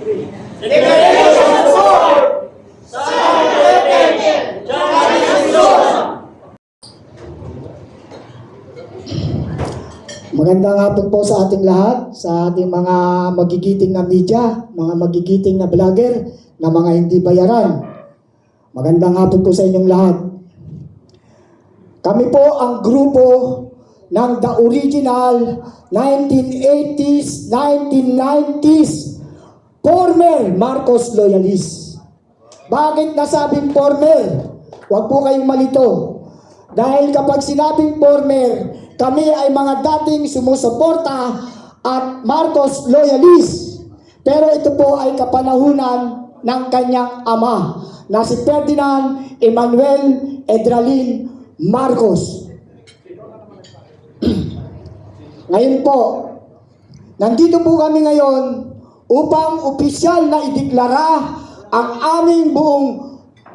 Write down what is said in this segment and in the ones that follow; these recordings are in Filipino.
Declaration of support sa Duterte Generation. Magandang hapon po sa ating lahat, sa ating mga magigiting na media, mga magigiting na vlogger, na mga hindi bayaran. Magandang hapon po sa inyong lahat. Kami po ang grupo ng the original 1980s, 1990s former Marcos loyalists. Bakit nasabing former? Huwag po kayong malito. Dahil kapag sinabing former, kami ay mga dating sumusuporta at Marcos loyalists. Pero ito po ay kapanahunan ng kanyang ama na si Ferdinand Emmanuel Edralin Marcos. Ngayon po, nandito po kami ngayon upang opisyal na ideklara ang aming buong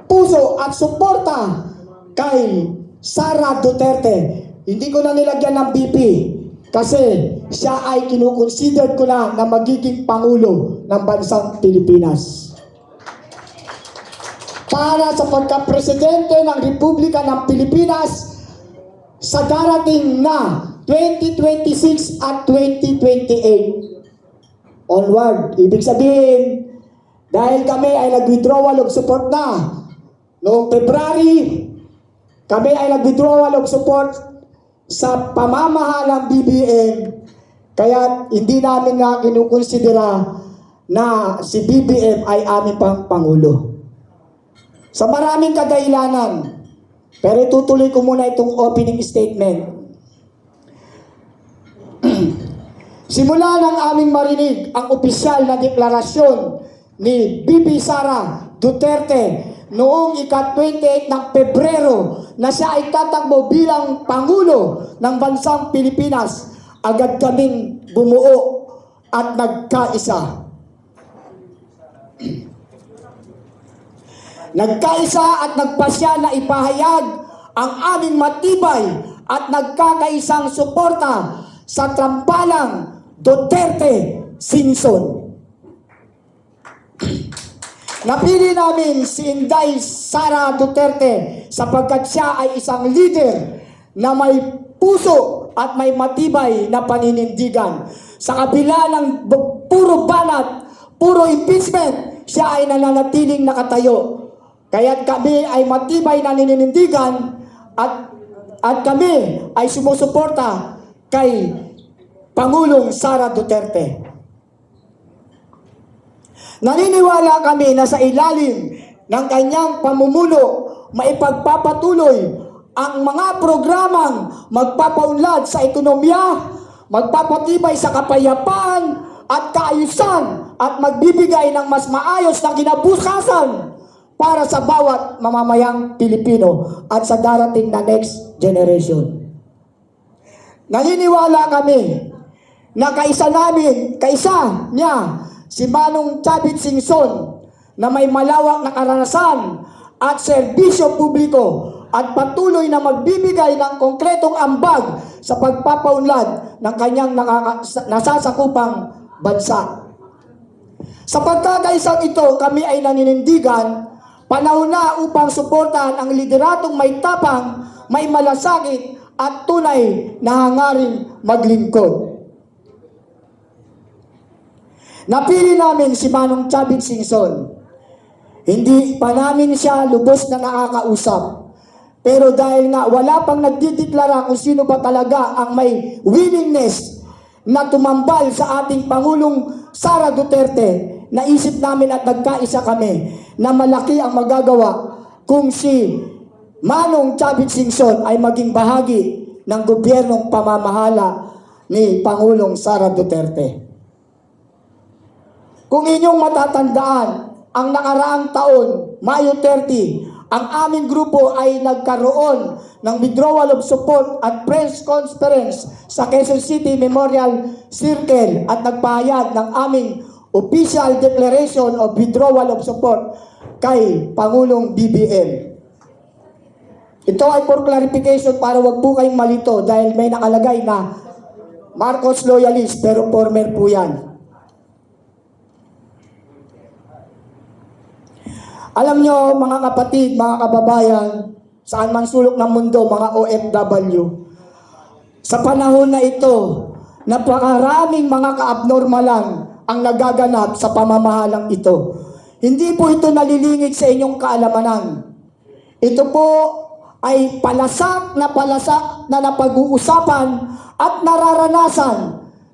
puso at suporta kay Sara Duterte. Hindi ko na nilagyan ng BP kasi siya ay kinukonsider ko na magiging Pangulo ng bansang Pilipinas. Para sa pagka-presidente ng Republika ng Pilipinas sa darating na 2026 at 2028. Onward. Ibig sabihin, dahil kami ay nag-withdrawal of support na noong February, kami ay nag-withdrawal of support sa pamamahalang BBM, kaya hindi namin na kinukonsidera na si BBM ay aming pang Pangulo. Sa maraming kadahilanan, pero itutuloy ko muna itong opening statement. Simula ng aming marinig ang opisyal na deklarasyon ni Bibi Sara Duterte noong ika-28 ng Pebrero na siya ay tatakbo bilang Pangulo ng bansang Pilipinas, agad kaming bumuo at nagkaisa. Nagkaisa at nagpasya na ipahayag ang aming matibay at nagkakaisang suporta sa tampalang Duterte Singson. Napili namin si Inday Sara Duterte sapagkat siya ay isang leader na may puso at may matibay na paninindigan. Sa kabila ng puro banat, puro impeachment, siya ay nananatiling nakatayo. Kaya't kami ay matibay na naninindigan at kami ay sumusuporta kay Pangulong Sara Duterte. Naniniwala kami na sa ilalim ng kanyang pamumuno maipagpapatuloy ang mga programang magpapaunlad sa ekonomiya, magpapatibay sa kapayapaan at kaayusan at magbibigay ng mas maayos na kinabukasan para sa bawat mamamayang Pilipino at sa darating na next generation. Naniniwala kami na kaisa niya si Manong Chavit Singson na may malawak na karanasan at serbisyo publiko at patuloy na magbibigay ng konkretong ambag sa pagpapaunlad ng kanyang nasasakupang bansa. Sa pagkakaisang ito, kami ay naninindigan, panahon na upang suportahan ang lideratong may tapang, may malasakit at tunay na hangaring maglingkod. Napili namin si Manong Chavit Singson. Hindi pa namin siya lubos na nakakausap. Pero dahil nga wala pang nagdideklara kung sino ba talaga ang may willingness na tumambal sa ating Pangulong Sara Duterte, naisip namin at nagkaisa kami na malaki ang magagawa kung si Manong Chavit Singson ay maging bahagi ng gobyernong pamamahala ni Pangulong Sara Duterte. Kung inyong matatandaan, ang nakaraang taon, Mayo 30, ang aming grupo ay nagkaroon ng withdrawal of support at press conference sa Quezon City Memorial Circle at nagpahayag ng aming official declaration of withdrawal of support kay Pangulong BBM. Ito ay for clarification para wag po kayong malito dahil may nakalagay na Marcos loyalist pero former po yan. Alam nyo, mga kapatid, mga kababayan, saan man sulok ng mundo, mga OFW, sa panahon na ito, napakaraming mga kaabnormalan ang nagaganap sa pamamahalang ito. Hindi po ito nalilingid sa inyong kaalamanan. Ito po ay palasak na napag-uusapan at nararanasan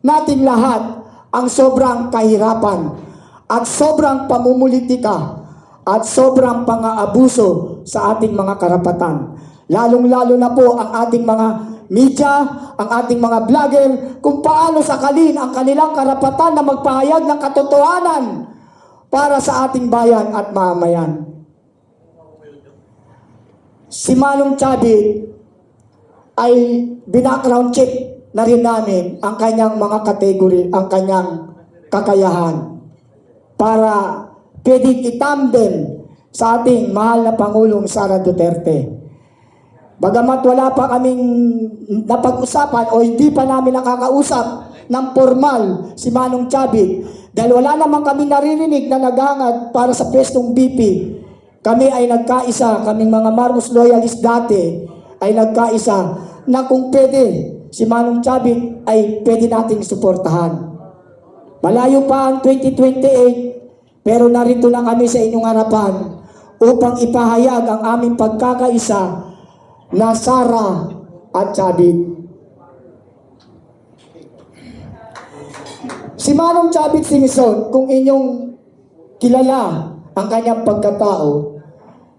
natin lahat ang sobrang kahirapan at sobrang pamumulitika at sobrang pang-aabuso sa ating mga karapatan. Lalong-lalo na po ang ating mga media, ang ating mga vlogger, kung paano sakalin ang kanilang karapatan na magpahayag ng katotohanan para sa ating bayan at mamamayan. Si Manong Chavit ay binackground check na rin namin ang kanyang mga kategory, ang kanyang kakayahan para pwedeng itandem sa ating mahal na Pangulong Sara Duterte. Bagamat wala pa kaming napag-usapan o hindi pa namin nakakausap ng formal si Manong Chavit, dahil wala naman kami naririnig na naghangad para sa pwestong VP, kami ay nagkaisa, kaming mga Marcos loyalist dati ay nagkaisa na kung pwede si Manong Chavit ay pwede nating suportahan. Malayo pa ang 2028, pero narito na kami sa inyong harapan upang ipahayag ang aming pagkakaisa na Sara at Chavit. Si Manong Chavit Singson, kung inyong kilala ang kanyang pagkatao,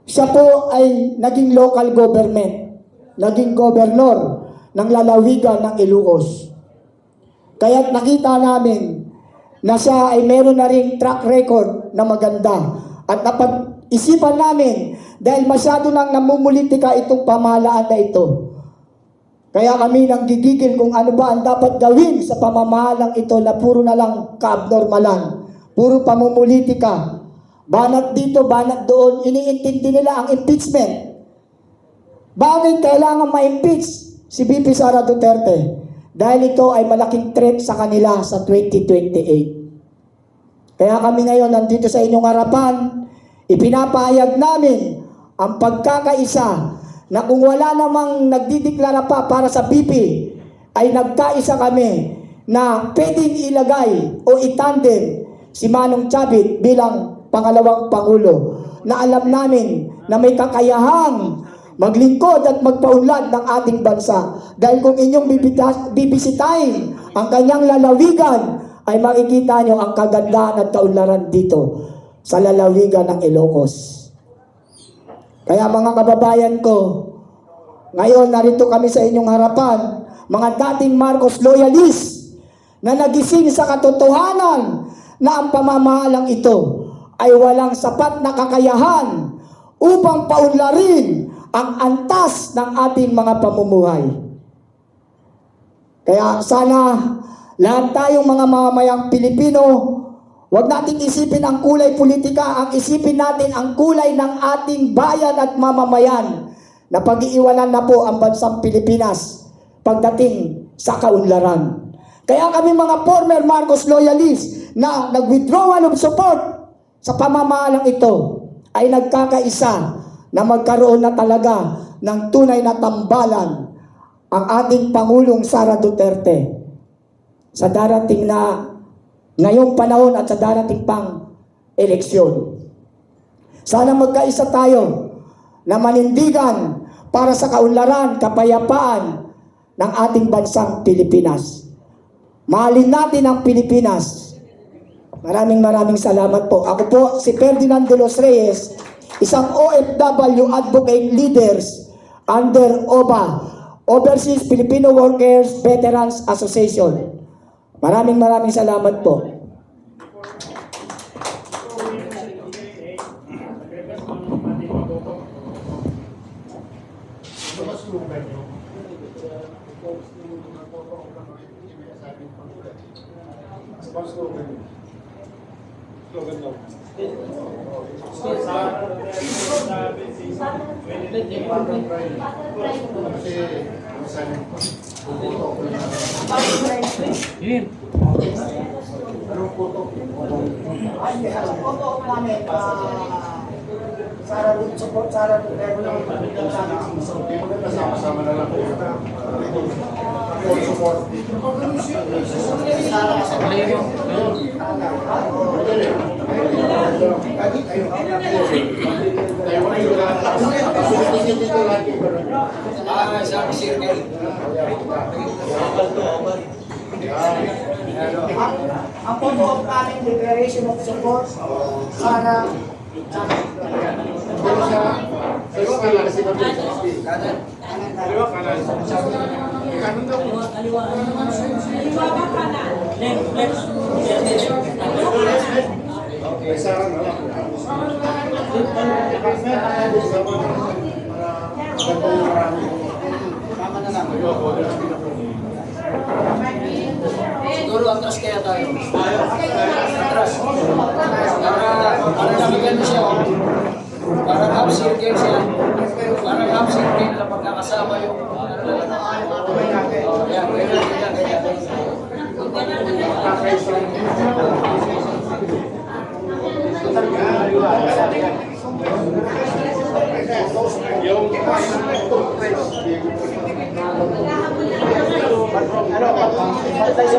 siya po ay naging local government, naging gobernador ng lalawigan ng Ilocos. Kaya't nakita namin na siya ay meron na ring track record na maganda. At napag-isipan namin, dahil masyado nang namumulitika itong pamahalaan na ito, kaya kami nang gigigil kung ano ba ang dapat gawin sa pamamahalang ito na puro na lang kaabnormalan, puro pamumulitika, banat dito, banat doon. Iniintindi nila ang impeachment. Bakit kailangan ma-impeach si VP Sara Duterte? Dahil ito ay malaking threat sa kanila sa 2028. Kaya kami ngayon nandito sa inyong harapan, ipinapahayag namin ang pagkakaisa na kung wala namang nagdideklara pa para sa VP, ay nagkaisa kami na pwedeng ilagay o itandem si Manong Chavit bilang pangalawang Pangulo, na alam namin na may kakayahang maglingkod at magpaunlad ng ating bansa. Dahil kung inyong bibisitahin ang kanyang lalawigan, ay makikita nyo ang kagandahan at kaunlaran dito sa lalawigan ng Ilocos. Kaya mga kababayan ko, ngayon narito kami sa inyong harapan, mga dating Marcos loyalists na nagising sa katotohanan na ang pamamahalang ito ay walang sapat na kakayahan upang paunlarin ang antas ng ating mga pamumuhay. Kaya sana lahat tayong mga mamamayang Pilipino, huwag nating isipin ang kulay politika, ang isipin natin ang kulay ng ating bayan at mamamayan, na pag-iiwanan na po ang bansang Pilipinas pagdating sa kaunlaran. Kaya kami mga former Marcos loyalists na nag-withdrawal of support sa pamamahalang ito ay nagkakaisa na magkaroon na talaga ng tunay na tambalan ang ating Pangulong Sara Duterte sa darating na ngayong panahon at sa darating pang eleksyon. Sana magkaisa tayo na manindigan para sa kaunlaran, kapayapaan ng ating bansang Pilipinas. Mahalin natin ang Pilipinas. Maraming salamat po. Ako po si Ferdinand de los Reyes, isang OFW advocate leaders under OBA, Overseas Filipino Workers Veterans Association. Maraming salamat po. Sara support Sara Duterte lang Kasama-sama na lang po. Full support. ang photo of aming declaration of support Sara Siguro atras kaya tayo. Atras. Para nabigyan mo siya. Para half circle siya. Para half circle na pagkakasama yung yan, ganyan.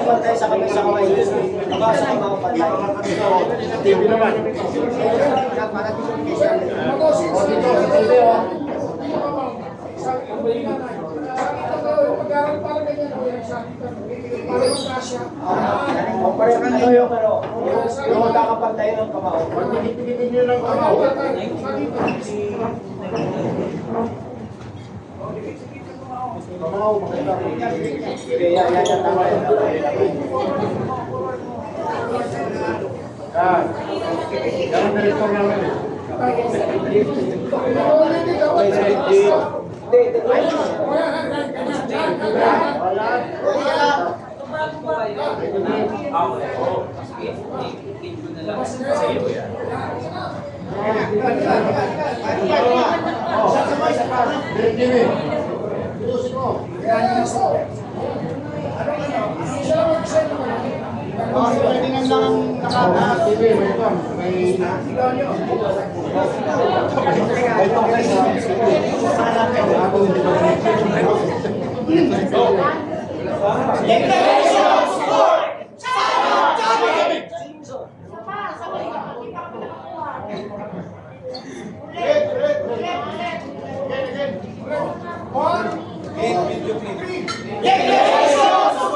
pantay sa kamay sa kamay nabasa ang mga pantay TV naman. pareho na tayo pero yung magkakapantay ng kamao Pagpipilitin nyo ng kamao. Kamao, makita. yan tama yan Yan ang director namin. Jimmy. Tingnan lang ang TV, may ito. May Declaration of support! Sara Duterte! Declaration of support!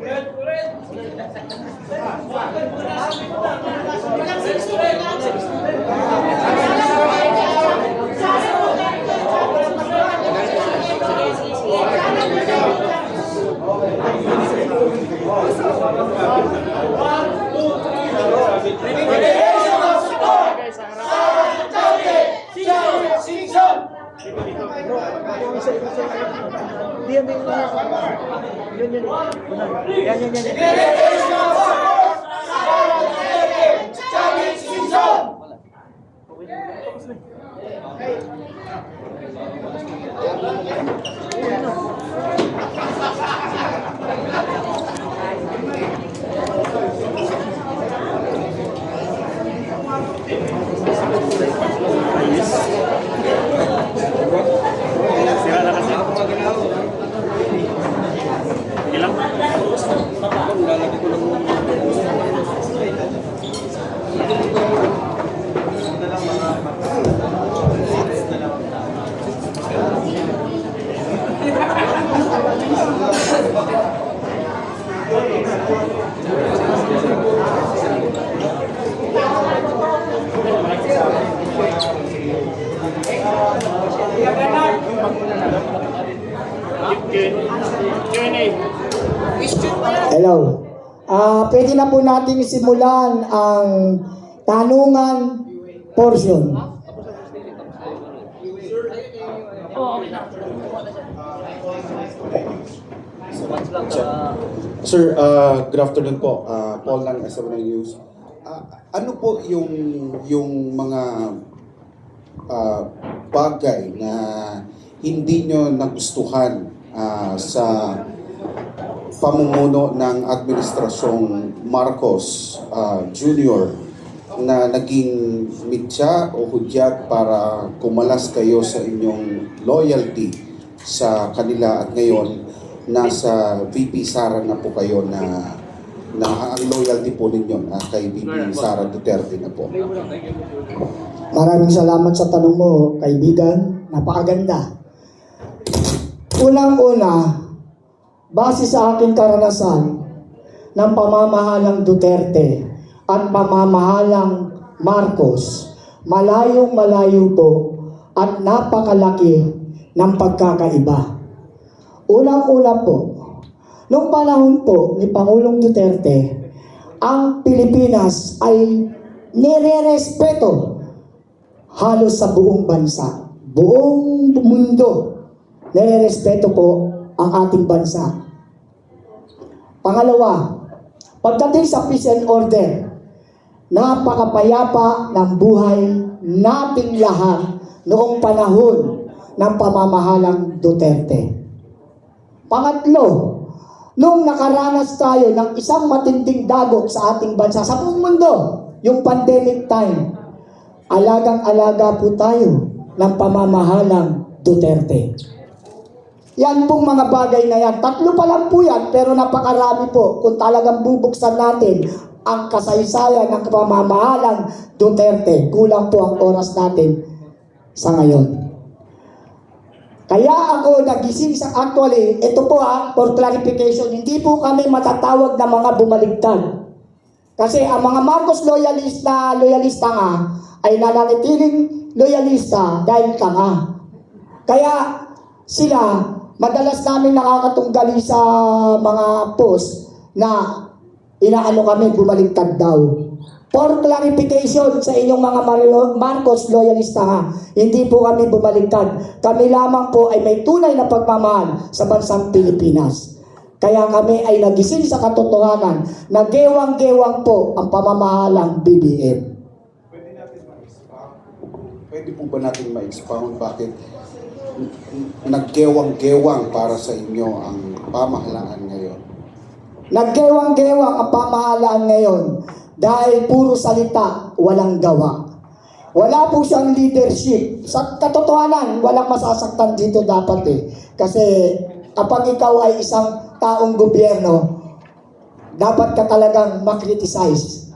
Sara Duterte! Declaration of support! Sara Duterte! Season! Declaration of support! Sara Duterte! Season! Hello. Pwede na po nating simulan ang tanungan portion. Sir, good afternoon po. Paul ng SMN News. Ano po yung mga bagay na hindi nyo nagustuhan sa pamumuno ng Administrasyong Marcos Jr. na naging mitya o hudyat para kumalas kayo sa inyong loyalty sa kanila at ngayon nasa VP Sara na po kayo na ang loyalty po ninyo kay VP Sara Duterte na po. Maraming salamat sa tanong mo, kaibigan. Napakaganda. Unang-una, base sa aking karanasan ng pamamahalang Duterte at pamamahalang Marcos, malayong malayo po at napakalaki ng pagkakaiba. Unang-una po, noong panahon po ni Pangulong Duterte, ang Pilipinas ay nire-respeto halos sa buong bansa, buong mundo, nire-respeto po ang ating bansa. Pangalawa, pagdating sa peace and order, napakapayapa ng buhay nating lahat noong panahon ng pamamahalang Duterte. Pangatlo, nung nakaranas tayo ng isang matinding dagok sa ating bansa, sa buong mundo, yung pandemic time, alagang-alaga po tayo ng pamamahalang Duterte. Yan pong mga bagay na yan. Tatlo pa lang po yan, pero napakarami po kung talagang bubuksan natin ang kasaysayan ng pamamahalang Duterte. Kulang po ang oras natin sa ngayon. Kaya ako nagising sa actually, ito po for clarification, hindi po kami matatawag na mga bumaligtad. Kasi ang mga Marcos loyalista nga ay nananatiling loyalista dahil tanga. Kaya sila, madalas namin nakakatunggali sa mga post na inaano kami bumaligtad daw. For clarification sa inyong mga Marcos loyalista nga, hindi po kami bumaligtad. Kami lamang po ay may tunay na pagmamahal sa bansang Pilipinas. Kaya kami ay nagising sa katotohanan na gewang-gewang po ang pamamahalang BBM. Pwede po ba natin ma-expound bakit naggewang-gewang para sa inyo ang pamahalaan ngayon? Naggewang-gewang ang pamahalaan ngayon dahil puro salita, walang gawa. Wala po siyang leadership. Sa katotohanan, walang masasaktan dito dapat Kasi kapag ikaw ay isang taong gobyerno, dapat ka talagang makriticize.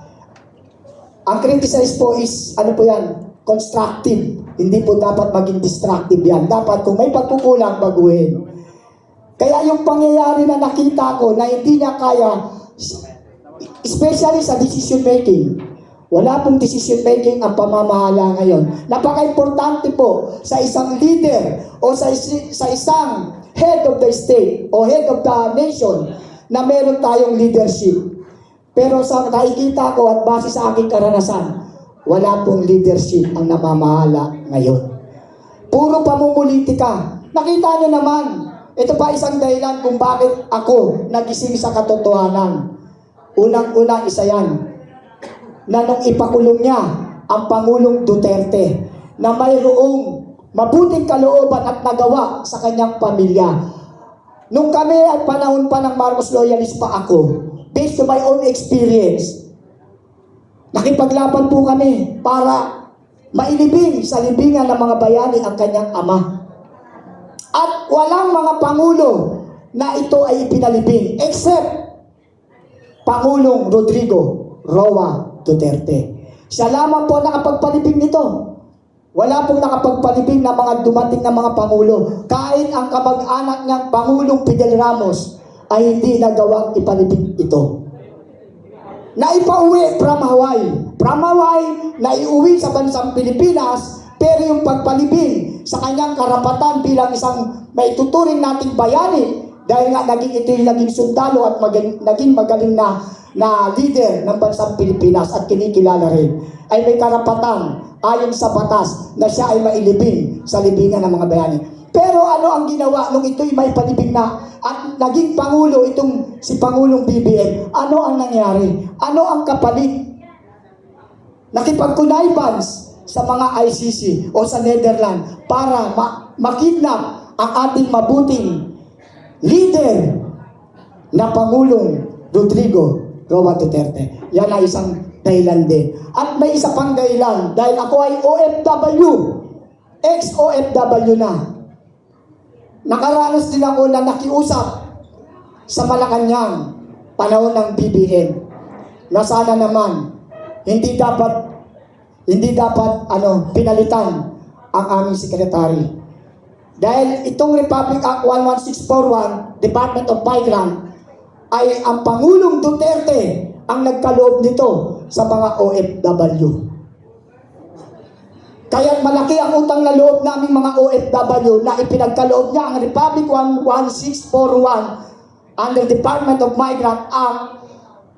Ang criticize po is, ano po yan? Constructive. Hindi po dapat maging destructive yan. Dapat kung may pagkukulang, baguhin. Kaya yung pangyayari na nakita ko na hindi niya kaya, especially sa decision making, wala pong decision making ang pamamahala ngayon. Napaka-importante po sa isang leader o sa isang head of the state o head of the nation na meron tayong leadership. Pero sa nakikita ko at base sa aking karanasan, wala pong leadership ang namamahala ngayon. Puro pamumulitika. Nakita nyo naman, ito pa isang dahilan kung bakit ako nagising sa katotohanan. Unang-una isa yan, na nung ipakulong niya ang Pangulong Duterte, na mayroong mabuting kalooban at nagawa sa kanyang pamilya. Nung kami at panahon pa ng Marcos loyalist pa ako, based to my own experience, nakipaglaban po kami para mailibing sa libingan ng mga bayani ang kanyang ama. At walang mga pangulo na ito ay ipinalibing except Pangulong Rodrigo Roa Duterte. Siya lamang po nakapagpalibing nito. Wala pong nakapagpalibing na mga dumating na mga pangulo. Kahit ang kamag-anak niyang Pangulong Fidel Ramos ay hindi nagawang ipalibing ito. Naipauwi from Hawaii. From Hawaii, naiuwi sa bansang Pilipinas, pero yung pagpalibing sa kanyang karapatan bilang isang maituturing nating bayani, dahil nga ito yung naging sundalo at naging magaling na leader ng bansang Pilipinas at kinikilala rin, ay may karapatan ayon sa batas na siya ay mailibing sa libingan ng mga bayani. Pero ano ang ginawa nung ito'y may palibing na at naging Pangulo itong si Pangulong BBM? Ano ang nangyari? Ano ang kapalit? Nakipag-connivance sa mga ICC o sa Netherlands para makidnap ang ating mabuting leader na Pangulong Rodrigo Roa Duterte. Yan ay isang dahilan din. At may isa pang dahilan, dahil ako ay OFW, ex-OFW na. Nakaranas din ako na nakiusap sa Malacanang, panahon ng BBM, na sana naman hindi dapat pinalitan ang aming sekretary. Dahil itong Republic Act 11641, Department of Migrant, ay ang Pangulong Duterte ang nagkaloob nito sa mga OFW. Kaya malaki ang utang na loob naming mga OFW na ipinagkaloob niya ang Republic 11641 under Department of Migrant Act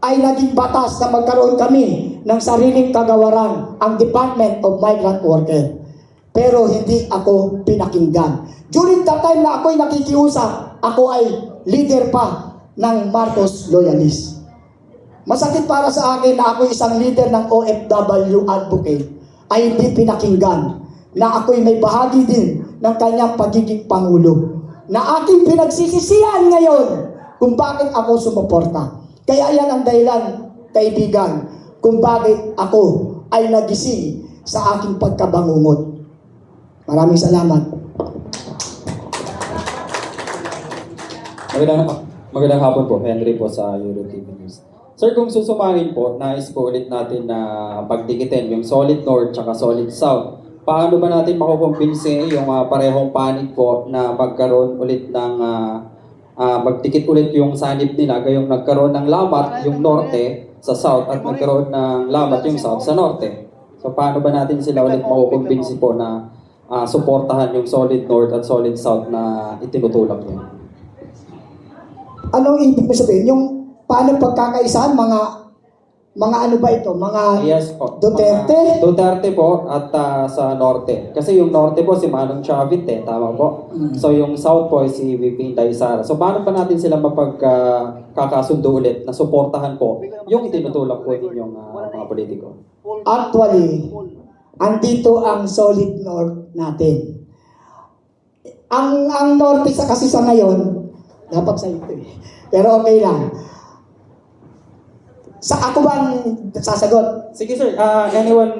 ay naging batas na magkaroon kami ng sariling kagawaran, ang Department of Migrant Worker. Pero hindi ako pinakinggan. During that time na ako'y nakikiusap, ako ay leader pa ng Marcos Loyalist. Masakit para sa akin na ako isang leader ng OFW advocate ay hindi pinakinggan na ako'y may bahagi din ng kanyang pagiging Pangulo na aking pinagsisisihan ngayon kung bakit ako sumuporta. Kaya yan ang dahilan, kaibigan, kung bakit ako ay nagising sa aking pagkabangungot. Maraming salamat. Magandang hapon po, Henry po sa EuroTV News. Sir, kung susumahin po, nais po ulit natin na pagdikitin yung Solid North at Solid South. Paano ba natin makukumbinsi yung parehong panig po na magkaroon ulit ng magdikit ulit yung sanib nila, gayong nagkaroon ng lamat yung norte sa south at nagkaroon ng lamat yung south sa norte. So paano ba natin sila ulit makukumbinsi po na suportahan yung Solid North at Solid South na itinutulak niya? Anong ibig mo sabihin? Yung paano pagkakaisahan, mga ano ba ito? Mga Yes po. Duterte? Mga Duterte po at sa norte. Kasi yung norte po si Manong Chavit tama po. So yung south po si VP Inday Sara. So paano pa natin sila mapagkakasundo ulit na suportahan po yung itinutulak po ninyong mga politiko? Actually, andito ang Solid North natin. Ang norte kasi sa ngayon, dapat sa ito eh. Pero okay lang. Sa ako bang sasagot? Sige sir, anyone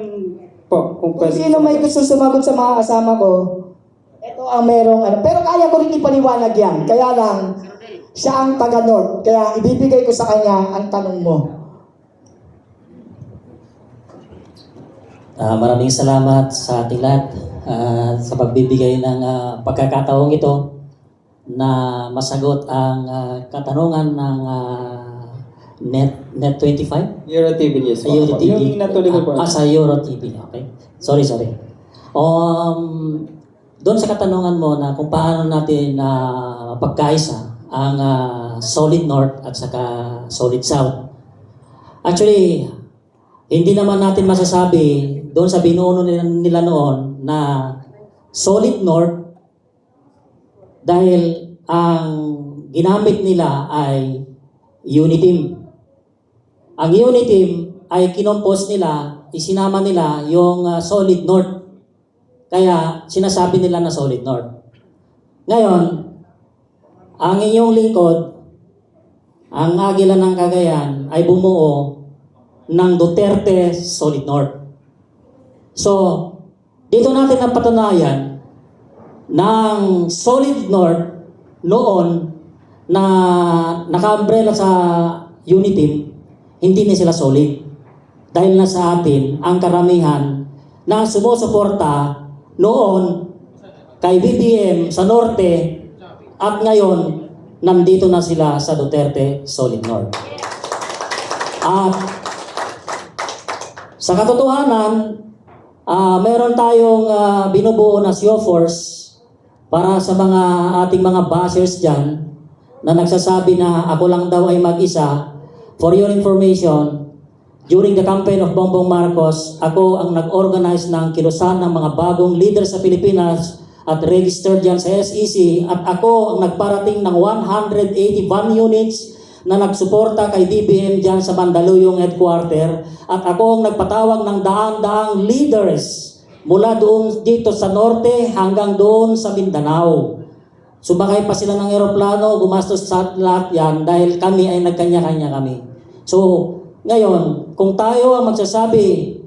po kung Kung pwede. sino may gusto sumagot sa mga kasama ko, ito ang merong ano. Pero kaya ko rin ipaliwanag yan. Kaya lang, siya ang taga-North. Kaya ibibigay ko sa kanya ang tanong mo. Maraming salamat sa ating lahat sa pagbibigay ng pagkakataong ito na masagot ang katanungan ng Net 25? EuroTV News po. EuroTV. Yung natuloy ko po. Sa EuroTV, okay. Sorry. Doon sa katanungan mo na kung paano natin pagkaisa ang Solid North at saka Solid South. Actually, hindi naman natin masasabi doon sa binuno nila noon na Solid North dahil ang ginamit nila ay Uniteam. Ang Uniteam ay kinompose nila, isinama nila yung Solid North. Kaya sinasabi nila na Solid North. Ngayon, ang inyong lingkod, ang Agila ng Cagayan ay bumuo ng Duterte Solid North. So, dito natin napatunayan ng Solid North noon na naka-umbrella sa Uniteam, hindi na sila solid. Dahil na sa atin ang karamihan na sumusuporta noon kay BBM sa Norte at ngayon nandito na sila sa Duterte Solid North. At sa katotohanan, meron tayong binubuo na SEO Force para sa mga ating mga bashers dyan na nagsasabi na ako lang daw ay mag-isa. For your information, during the campaign of Bongbong Marcos, ako ang nag-organize ng kilusan ng mga bagong leader sa Pilipinas at registered dyan sa SEC at ako ang nagparating ng 181 units na nagsuporta kay BBM dyan sa Mandaluyong headquarter at ako ang nagpatawag ng daan-daang leaders mula doon dito sa norte hanggang doon sa Mindanao. Sumakay pa sila ng eroplano, gumastos sa lahat yan dahil kami ay nagkanya-kanya kami. So, ngayon, kung tayo ang magsasabi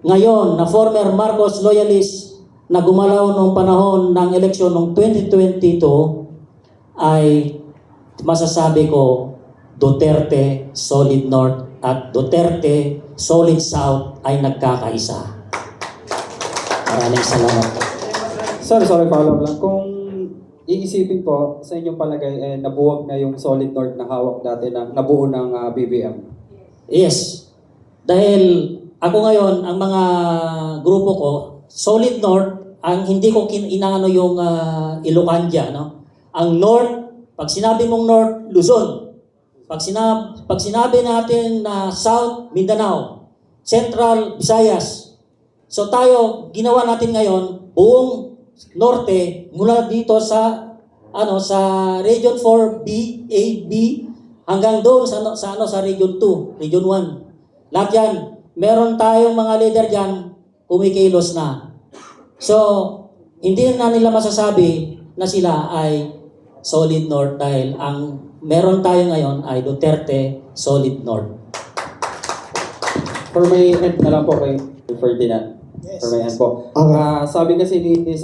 ngayon na former Marcos loyalist na gumalaw noong panahon ng eleksyon noong 2022, ay masasabi ko Duterte Solid North at Duterte Solid South ay nagkakaisa. Maraming salamat. Sorry, follow-up lang. Kung iisipin po, sa inyong palagay, nabuwag na yung Solid North na hawak dati ng nabuo ng BBM. Yes. Dahil ako ngayon, ang mga grupo ko, Solid North, ang hindi ko inaano yung Ilocandia, no? Ang North, pag sinabi mong North, Luzon. Pag sinabi natin na South, Mindanao. Central, Visayas. So tayo, ginawa natin ngayon, buong Norte, mula dito sa Region 4, B, A, B, hanggang doon sa Region 2, Region 1. Lahat yan, meron tayong mga leader dyan, kumikilos na. So, hindi na nila masasabi na sila ay Solid North dahil ang meron tayo ngayon ay Duterte Solid North. For may end na lang po kay Ferdinand. For may end po. Sabi kasi ni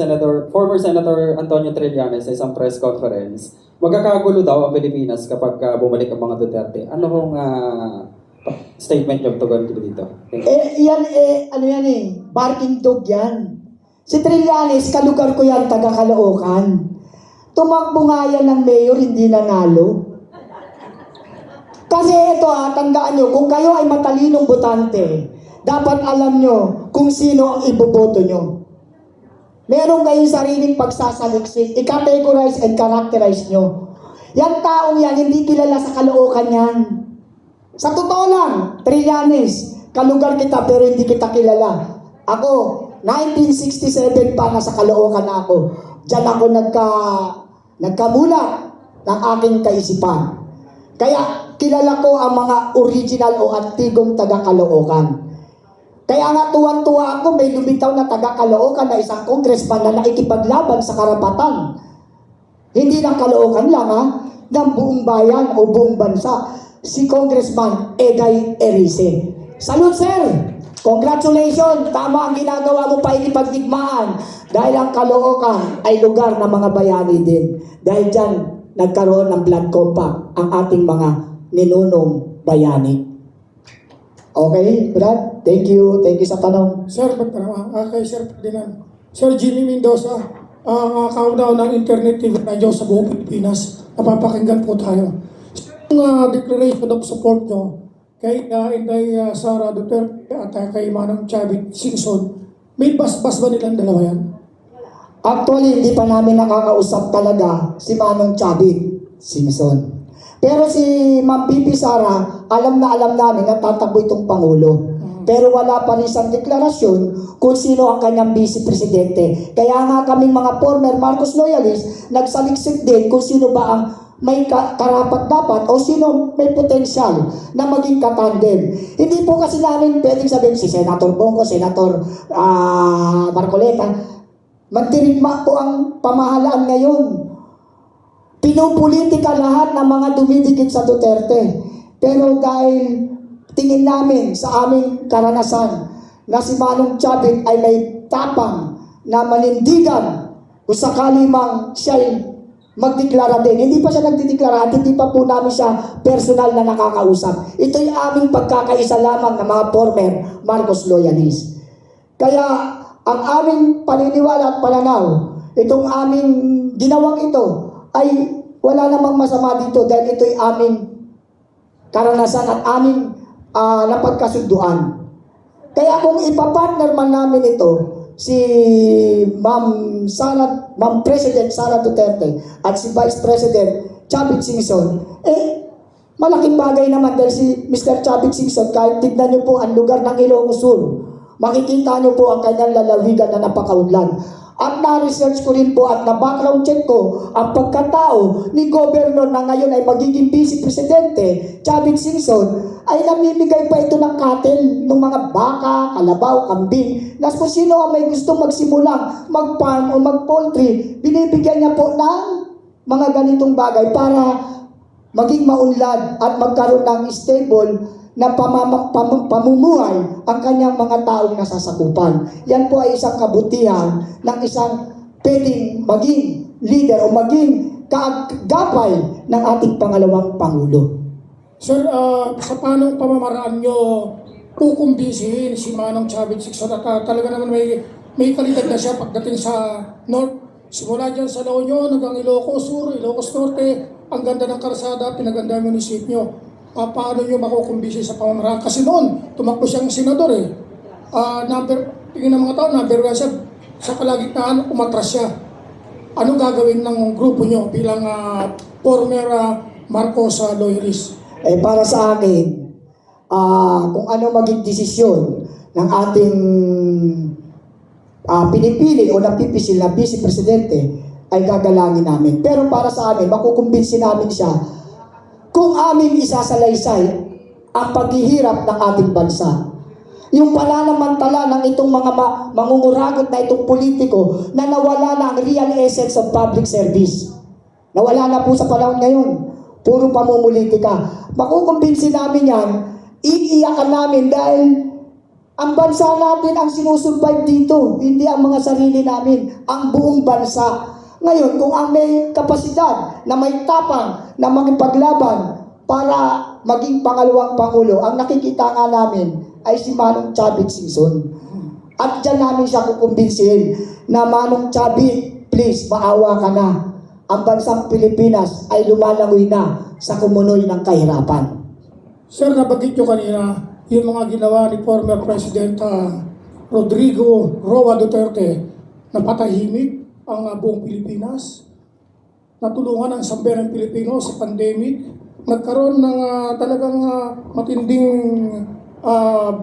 former Senator Antonio Trillanes sa isang press conference, magkakagulo daw ang Pilipinas kapag bumalik ang mga Duterte. Ano hong statement niyo tugon dito? Barking dog yan. Si Trillanes, kalugar ko yan, taga Caloocan. Tumakbo nga yan ng mayor, hindi nanalo. Kasi ito tandaan nyo, kung kayo ay matalinong botante, dapat alam nyo kung sino ang iboboto nyo. Meron kayong sariling pagsasaliksik, i-categorize and characterize nyo. Yan taong yan, hindi kilala sa Caloocan yan. Sa totoo lang, Trillanes, kalugar kita pero hindi kita kilala. Ako, 1967 pa nasa Caloocan na ako. Diyan ako nagkamulat ng aking kaisipan. Kaya kilala ko ang mga original o antigong taga Caloocan. Kaya nga tuwan-tuwa ako, may lumitaw na taga Caloocan na isang congressman na nakikipaglaban sa karapatan. Hindi ng Caloocan lang ng buong bayan o buong bansa. Si Congressman Egay Erice. Salute, sir! Congratulations! Tama ang ginagawa mo pa ikipagdigmaan dahil ang Caloocan ay lugar ng mga bayani din. Dahil dyan, nagkaroon ng blood compact ang ating mga ninunong bayani. Okay, Brad? Thank you. Thank you sa tanong. Sir, kay Sir Ferdinand. Sir Jimmy Mendoza, ang countdown ng Internet TV Radio sa buong Pilipinas. Napapakinggan po tayo. Yung declaration of support nyo kay Inday Sara Duterte at kay Manong Chavit Singson, may bas-bas ba nilang dalawa yan? Actually, hindi pa namin nakakausap talaga si Manong Chavit Singson. Pero si Ma'am Bibi Sara, alam namin na tatakbo itong Pangulo. Pero wala pa rin siyang deklarasyon kung sino ang kanyang vice presidente. Kaya nga kaming mga former Marcos loyalists, nagsaliksik din kung sino ba ang may karapat dapat o sino may potensyal na maging katandem. Hindi po kasi namin pwedeng sabihin si Senator Bongo, Senator Marcoleta. Mandirigma po ang pamahalaan ngayon. Pinupolitika lahat ng mga dumidikit sa Duterte. Pero dahil tingin namin sa aming karanasan na si Manong Chavit ay may tapang na manindigan kung sakali mang siya'y magdeklara din. Hindi pa siya nagdideklara at hindi pa po namin siya personal na nakakausap. Ito'y aming pagkakaisa lamang ng mga former Marcos loyalists. Kaya ang aming paniniwala at pananaw, itong aming ginawang ito ay wala namang masama dito dahil ito'y aming karanasan at aming napagkasunduan. Kaya kung ipapartner man namin ito, si Ma'am President Sara Duterte at si Vice President Chavit Singson, malaking bagay naman dahil si Mr. Chavit Singson, kahit tignan niyo po ang lugar ng Ilocos Sur, makikita niyo po ang kanyang lalawigan na napakaunlad. At na-research ko rin po at na-background check ko ang pagkatao ni Governor na ngayon ay magiging Vice Presidente, Chavit Singson, ay namimigay pa ito ng cattle ng mga baka, kalabaw, kambing. Nas kung sino ang may gusto magsimulang mag-farm o mag-poultry, binibigyan niya po ng mga ganitong bagay para maging maunlad at magkaroon ng stable na pamumuhay ang kanyang mga taong nasasakupan. Yan po ay isang kabutihan ng isang pwedeng maging leader o maging kaagapay ng ating pangalawang Pangulo. Sir, sa paanong pamamaraan nyo kukumbisihin si Manong Chavez Sixon at talaga naman may kalidad na siya pagdating sa North. Simula dyan sa La Union hanggang Ilocos Sur, Ilocos Norte, ang ganda ng karsada, pinaganda ang munisipyo. Paano nyo makukumbisi sa pamamaraan? Kasi noon, tumakbo siyang senador eh. Tingin ng mga tao, number 1 siya. Sa kalagitnaan, umatras siya. Anong gagawin ng grupo nyo bilang former Marcos loyalist? Para sa akin, kung ano maging desisyon ng ating pinipili o napipisil na Vice Presidente ay gagalangin namin. Pero para sa amin, makukumbinsi namin siya kung aming isasalaysay ang paghihirap ng ating bansa. Yung pananamantala ng itong mga mangunguragot na itong politiko na nawala na ang real essence of public service. Nawala na po sa panahon ngayon. Puro pamumulitika. Makukumbinsi namin yan, iiyakan namin dahil ang bansa natin ang sinusurvive dito, hindi ang mga sarili namin, ang buong bansa. Ngayon, kung ang may kapasidad na may tapang na makipaglaban para maging pangalawang Pangulo, ang nakikita nga namin ay si Manong Chavez Sixon. At dyan namin siya kukumbinsihin na Manong Chavez, please, maawa ka na. Ang bansang Pilipinas ay lumalangoy na sa kumunoy ng kahirapan. Sir, nabanggit nyo kanina yung mga ginawa ni former President Rodrigo Roa Duterte na patahimik ang buong Pilipinas, natulungan ang sambayanang Pilipino sa pandemic, nagkaroon ng talagang matinding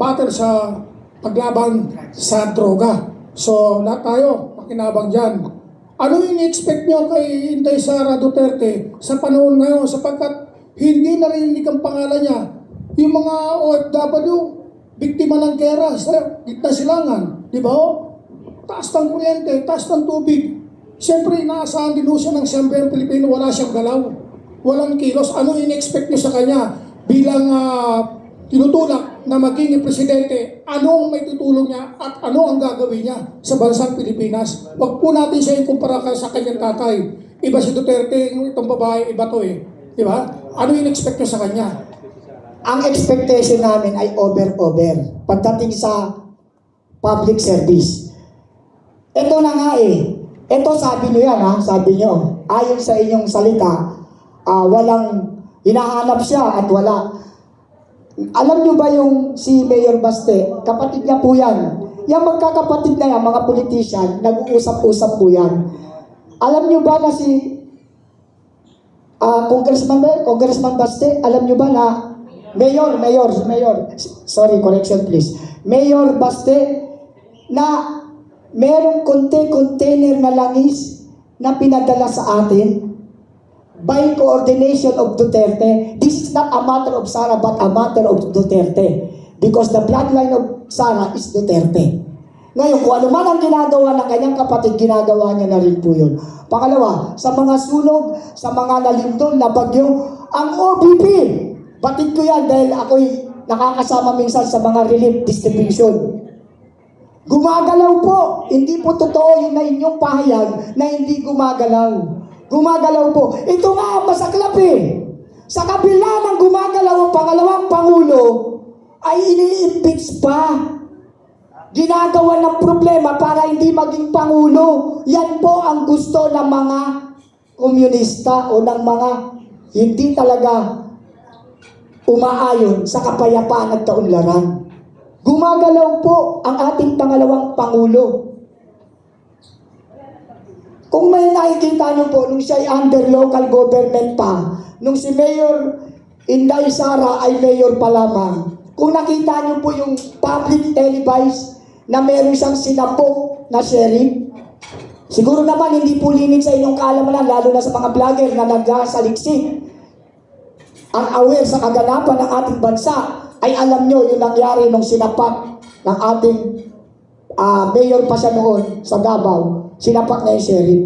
battle sa paglaban sa droga. So, lahat tayo makinabang dyan. Ano yung expect nyo kay Inday Sara Duterte sa panahon ngayon sapagkat hindi narinig ang pangalan niya? Yung mga OFW, biktima ng gera sa gitna silangan, di ba? Taas ng kuryente, taas ng tubig. Siyempre, inaasahan din siya ng sambayang Pilipino, wala siyang galaw, walang kilos. Ano in-expect niyo sa kanya bilang tinutulak na maging presidente? Ano ang may tutulong niya at ano ang gagawin niya sa bansang Pilipinas? Huwag po natin siya ikumpara sa kanyang tatay. Iba si Duterte, itong babae, iba to eh. Di ba? Ano in-expect niyo sa kanya? Ang expectation namin ay over pagdating sa public service. Ito na nga eh. Ito sabi nyo yan ha, sabi nyo. Ayon sa inyong salita, walang hinahanap siya at wala. Alam nyo ba yung si Mayor Baste? Kapatid niya po yan. Yung magkakapatid na yan, mga politician, nag-uusap-usap po yan. Alam nyo ba na si Congressman Baste, alam nyo ba na Mayor, sorry, correction please. Mayor Baste, na merong container na langis na pinadala sa atin by coordination of Duterte. This is not a matter of Sara but a matter of Duterte because the bloodline of Sara is Duterte. Ngayon, kung ano man ang ginagawa ng kanyang kapatid, ginagawa niya na rin po yun. Pangalawa, sa mga sunog, sa mga nalindol na bagyo, ang OBP, batid ko yan dahil ako'y nakakasama minsan sa mga relief distribution. Gumagalaw po. Hindi po totoo yun na inyong pahayag na hindi gumagalaw. Gumagalaw po. Ito nga ang masaklap eh. Sa kabila ng gumagalaw ang pangalawang Pangulo, ay ini-impeach pa. Ginagawa ng problema para hindi maging Pangulo. Yan po ang gusto ng mga komunista o ng mga hindi talaga umaayon sa kapayapaan at kaunlaran. Gumagalaw po ang ating pangalawang Pangulo. Kung may nakikita nyo po, nung siya ay under local government pa, nung si Mayor Inday Sara ay mayor pa lamang, kung nakita nyo po yung public televised na meron siyang sinapok na sheriff, siguro naman hindi po linig sa inyong kaalaman, lalo na sa mga vlogger na nagkasaliksik. Ang aware sa kaganapan ng ating bansa ay alam nyo yung nangyari nung sinapak ng ating mayor pa siya noon sa Davao. Sinapak na yung sheriff.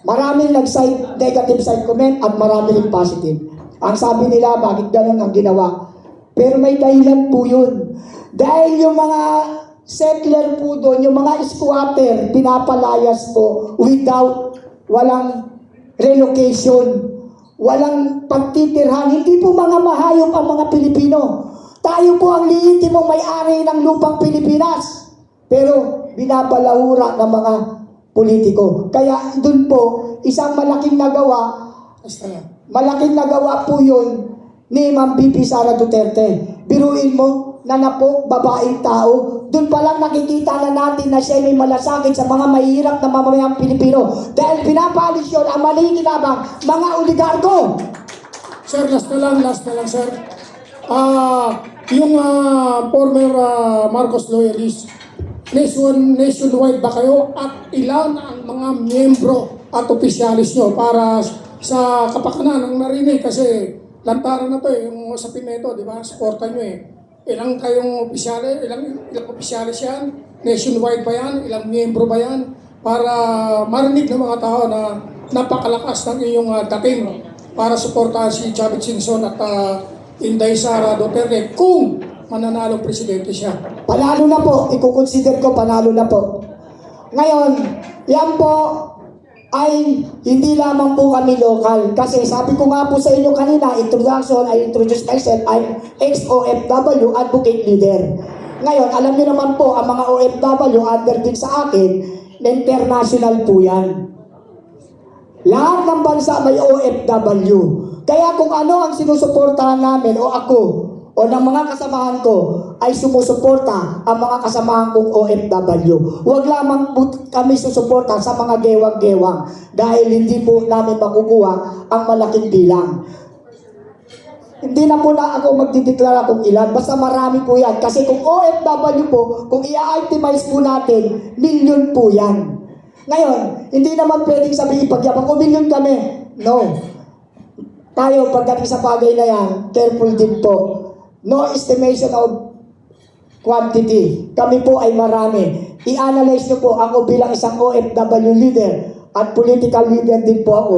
Maraming nag-side, negative side comment at marami rin positive. Ang sabi nila, bakit ganun ang ginawa? Pero may dahilan po yun. Dahil yung mga settler po doon, yung mga squatter, pinapalayas po without, walang relocation, walang pagtitirhan. Hindi po mga mahayop ang mga Pilipino. Tayo po ang liitimong may-ari ng lupang Pilipinas. Pero binabalahura ng mga politiko. Kaya doon po, isang malaking nagawa, malaking nagawa po yun ni Ma'am BP Sara Duterte. Biruin mo, nanapok, babaeng tao. Doon pa lang nakikita na natin na siya may malasakit sa mga mahirap na mamamayang Pilipino. Dahil pinapalis yun ang malikinabang mga oligarko. Sir, last na lang, sir. Yung former Marcos loyalist, nationwide ba kayo at ilan ang mga miyembro at opisyalis nyo para sa kapakanan ng narinig? Kasi lantaran na to yung usapin na ito, di ba? Supportan nyo Ilang kayong opisyalis, ilang opisyalis yan? Nationwide ba yan? Ilang miyembro ba yan? Para marinig ng mga tao na napakalakas ng iyong dating para suportahan si Chavit Singson at Inday Sara Duterte kung mananalong presidente siya. Panalo na po, i-consider ko panalo na po. Ngayon, yan po ay hindi lamang po kami local. Kasi sabi ko nga po sa inyo kanina, introduction, I introduce myself, I'm ex-OFW advocate leader. Ngayon, alam niyo naman po, ang mga OFW under din sa akin, international po yan. Lahat ng bansa may OFW. Kaya kung ano ang sinusuportahan namin o ako o ng mga kasamahan ko ay sumusuporta ang mga kasamahan kong OFW. Huwag lamang kami susuporta sa mga gewang-gewang dahil hindi po namin makukuha ang malaking bilang. Hindi na po na ako magdideklara kung ilan, basta marami po yan. Kasi kung OFW po, kung i-itemize po natin, milyon po yan. Ngayon, hindi naman pwedeng sabihin pagyabang kung milyon kami. No. Tayo, pagdating sa bagay na yan, careful din po. No estimation of quantity. Kami po ay marami. I-analyze nyo po ako bilang isang OFW leader at political leader din po ako.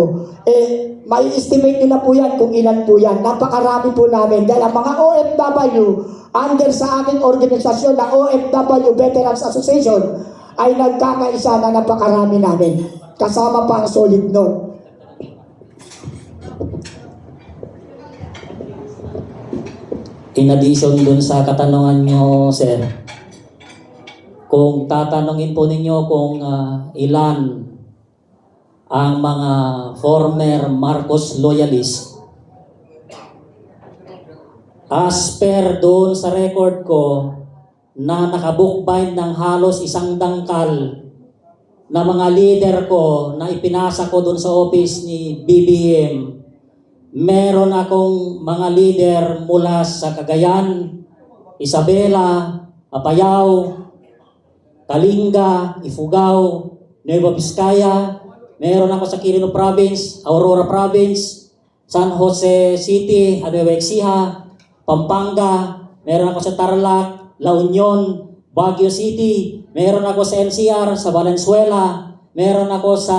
May estimate nyo na po yan kung ilan po yan. Napakarami po namin. Dahil ang mga OFW under sa aking organisasyon na OFW Veterans Association ay nagkakaisa na napakarami namin. Kasama pa ang Solid North. In addition dun sa katanungan nyo, sir, kung tatanungin po ninyo kung ilan ang mga former Marcos loyalist, as per doon sa record ko na nakabookbind ng halos 100 na mga leader ko na ipinasa ko doon sa office ni BBM, meron akong mga leader mula sa Cagayan, Isabela, Apayao, Kalinga, Ifugao, Nueva Vizcaya. Meron ako sa Quirino Province, Aurora Province, San Jose City, Nueva Ecija, Pampanga. Meron ako sa Tarlac, La Union, Baguio City. Meron ako sa NCR, sa Valenzuela. Meron ako sa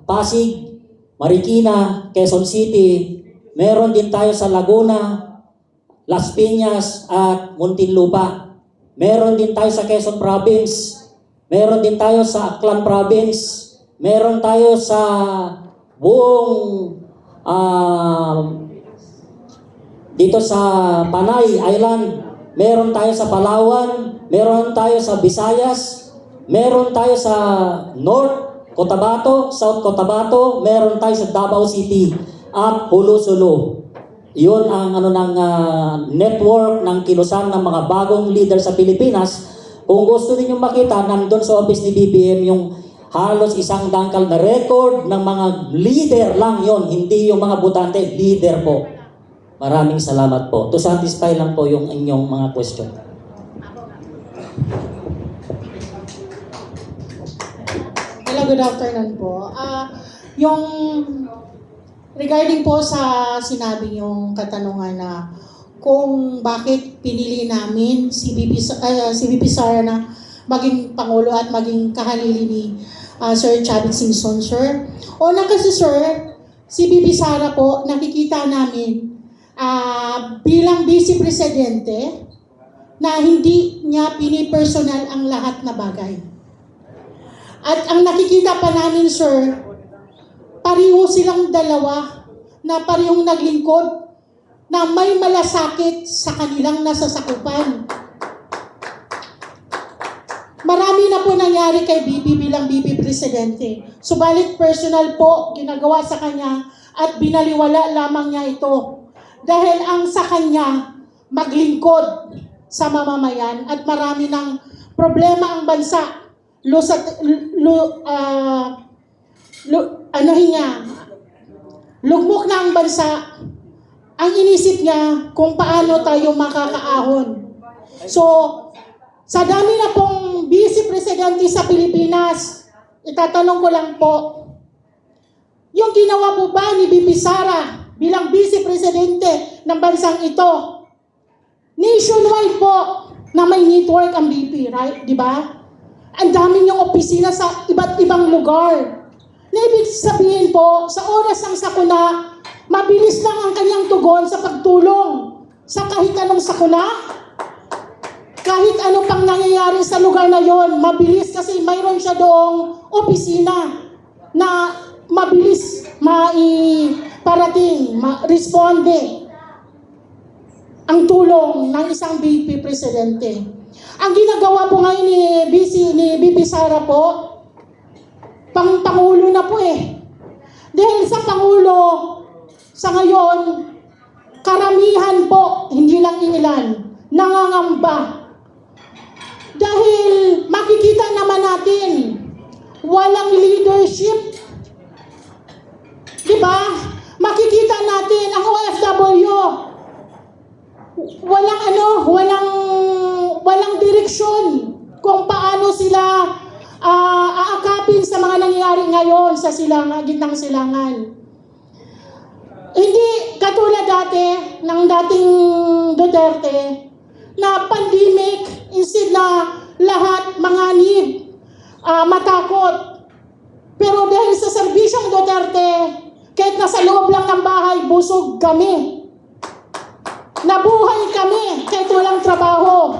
Pasig, Marikina, Quezon City. Meron din tayo sa Laguna, Las Piñas at Muntinlupa. Meron din tayo sa Quezon Province. Meron din tayo sa Aklan Province. Meron tayo sa buong dito sa Panay Island. Meron tayo sa Palawan. Meron tayo sa Visayas. Meron tayo sa North Cotabato, South Cotabato. Meron tayo sa Davao City at Hulu-Sulu. Yun ang network ng kilusan ng mga bagong leader sa Pilipinas. Kung gusto niyo makita, nandun sa office ni BBM yung halos 100 na record ng mga leader lang yon, hindi yung mga butante, leader po. Maraming salamat po. To satisfy lang po yung inyong mga question. Hello, good afternoon po. Yung regarding po sa sinabi yung katanungan na kung bakit pinili namin si VP Sara na maging Pangulo at maging kahalili ni Sir Chavit Singson, sir. Una kasi sir, si Bibi Sara po, nakikita namin bilang Vice Presidente na hindi niya pinipersonal ang lahat na bagay. At ang nakikita pa namin sir, pareho silang dalawa na parehong naglingkod na may malasakit sa kanilang nasasakupan. Marami na po nangyari kay Bibi bilang Bibi Presidente. Subalit personal po ginagawa sa kanya at binaliwala lamang niya ito. Dahil ang sa kanya maglingkod sa mamamayan at marami ng problema ang bansa. Lugmok na ang bansa. Ang inisip niya kung paano tayo makakaahon. So, sa dami na pong Vice Presidente sa Pilipinas, itatanong ko lang po, yung ginawa po ba ni Bibi Sara bilang Vice Presidente ng bansang ito, nationwide po na may network ang BP, right? Di ba? Ang dami niyong opisina sa iba't ibang lugar. Na ibig sabihin po, sa oras ng sakuna, mabilis lang ang kanyang tugon sa pagtulong sa kahit anong sakuna. Kahit ano pang nangyayari sa lugar na yon, mabilis kasi mayroon siya doong opisina na mabilis maiparating, responde ang tulong ng isang BP Presidente. Ang ginagawa po ngayon ni Bibi Sara po, Pangulo na po eh. Dahil sa Pangulo, sa ngayon, karamihan po, hindi lang ilan, nangangamba. Dahil makikita naman natin, walang leadership. Diba? Makikita natin ang OFW, walang direksyon kung paano sila aakapin sa mga nangyayari ngayon sa gitnang silangan. Hindi katulad dati ng dating Duterte na pandemic, instead na lahat manganib, matakot. Pero dahil sa serbisyong Duterte, kahit nasa loob lang ng bahay, busog kami. Nabuhay kami kahit walang trabaho.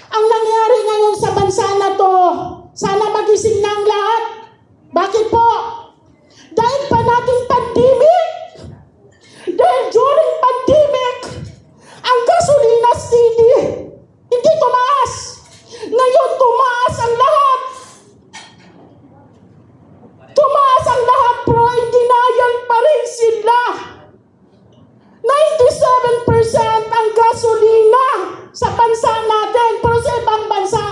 Ang nangyari ngayon sa bansa na to, sana magising na ang lahat. Bakit po? Dahil pa nating pandemic. Dahil during pandemic, ang gasolina steady. Hindi tumaas. Ngayon tumaas ang lahat. Tumaas ang lahat, pero in denial pa rin sila. 97% ang gasolina sa bansa natin, pero sa ibang bansa,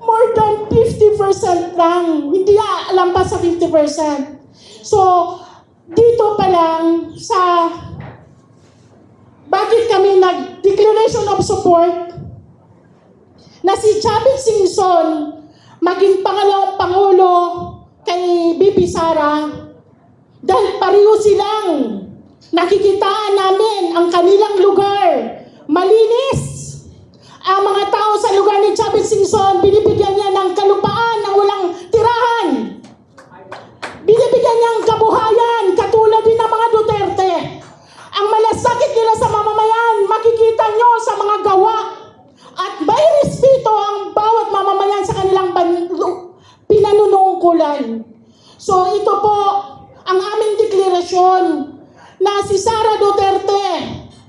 more than 50% lang. Hindi alam pa sa 50%. So, dito pa lang sa bakit kami nag-declaration of support na si Chavez Singson maging pangalawang Pangulo kay Bibi Sara dahil pareho silang nakikitaan namin ang kanilang lugar. Malinis. Ang mga tao sa lugar ni Chavez Singson, binibigyan niya ng kalupaan na walang tirahan. Binibigyan niya ng kabuhayan, katulad din ng mga Duterte. Ang malasakit nila sa mamamayan, makikita nyo sa mga gawa. At may respeto ang bawat mamamayan sa kanilang pinanunungkulan. So ito po ang aming deklarasyon na si Sara Duterte,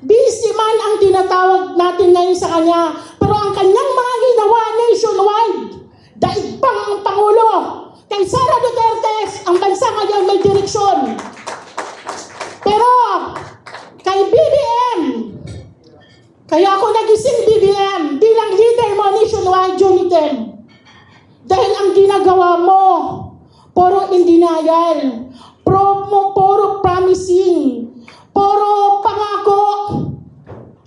busy man ang tinatawag natin ngayon sa kanya, pero ang kanyang mga ginawa nationwide, daig pang ang Pangulo. Kay Sara Duterte, ang bansa ngayon may direksyon. Pero kay BBM, kaya ako nagising BBM bilang leader mo nationwide unitem. Dahil ang ginagawa mo, puro in denial, puro promising, puro pangako,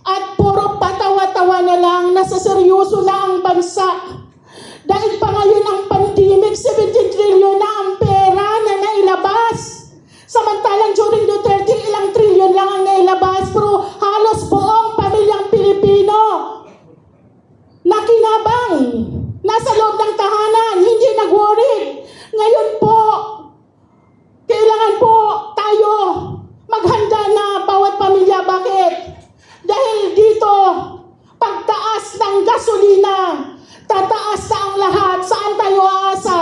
at puro patawa-tawa na lang, nasa seryoso na ang bansa. Dahil pa ngayon ang pandemic, 17 trillion na ang pera na nailabas. Samantalang during Duterte, ilang trillion lang ang nailabas, pero halos buong pamilyang Pilipino nakinabang, nasa loob ng tahanan, hindi nag-worry. Ngayon po, kailangan gasolina. Tataas na ang lahat. Saan tayo aasa?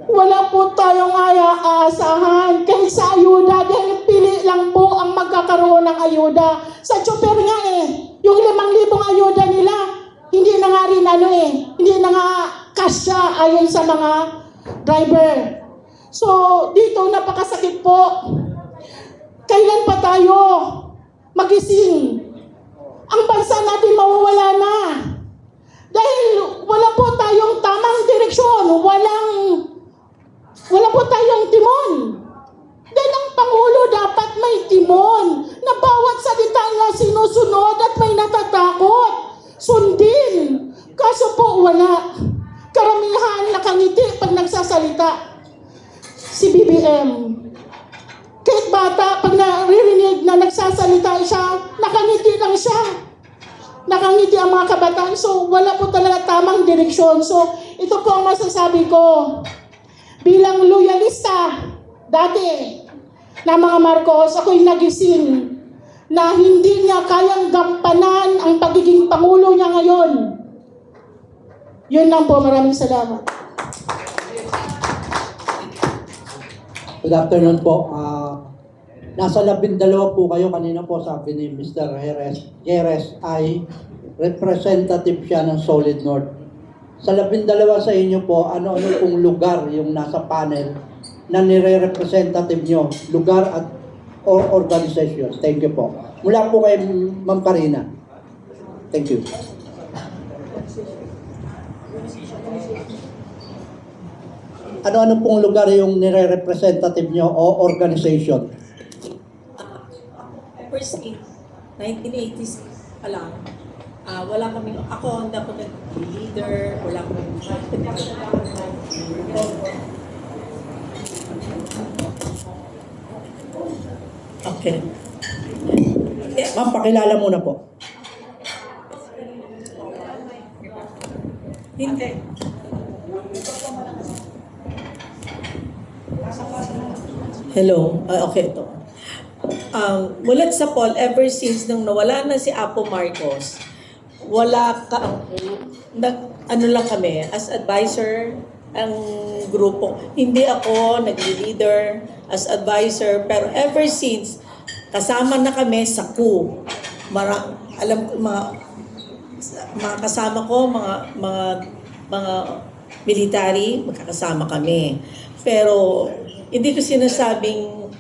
Wala po tayong aasahan kahit sa ayuda dahil pili lang po ang magkakaroon ng ayuda. Sa chopper nga yung 5,000 ayuda nila, hindi na nga rin hindi na nga kasya ayon sa mga driver. So, dito napakasakit po. Kailan pa tayo magising? Ang bansa natin mawawala na. Dahil wala po tayong tamang direksyon, wala po tayong timon. Dahil ang Pangulo dapat may timon na bawat salita niya sinusunod at may natatakot. Sundin. Kaso po wala. Karamihan nakangiti pag nagsasalita. Si BBM. Kahit bata, pag naririnig na nagsasalita siya, nakangiti lang siya. Nakangiti ang mga kabataan. So, wala po talaga tamang direksyon. So, ito po ang masasabi ko. Bilang loyalista, dati, na mga Marcos, ako'y nagising na hindi niya kayang gampanan ang pagiging Pangulo niya ngayon. Yun lang po. Maraming salamat. Good afternoon po. Nasa 12 po kayo. Kanina po sabi ni Mr. Jerez ay representative siya ng Solid North. Sa 12 sa inyo po, ano-ano pong lugar yung nasa panel na nire-representative nyo? Lugar at or organization. Thank you po. Mula po kay Ma'am Karina. Thank you. Ano-ano pong lugar yung nire-representative nyo o organization? First 1980s pa lang, wala kaming, ako hindi ako nag-leader, wala kaming Okay. Ma'am, pakilala muna po. Hindi. Hello. Okay, ito. Mula sa poll, ever since nung nawala na si Apo Marcos, ano lang kami, as advisor, ang grupo. Hindi ako nag-leader as advisor, pero ever since, kasama na kami sa coup. Alam ko, mga kasama ko, mga military, magkakasama kami. Pero, hindi ko sinasabing,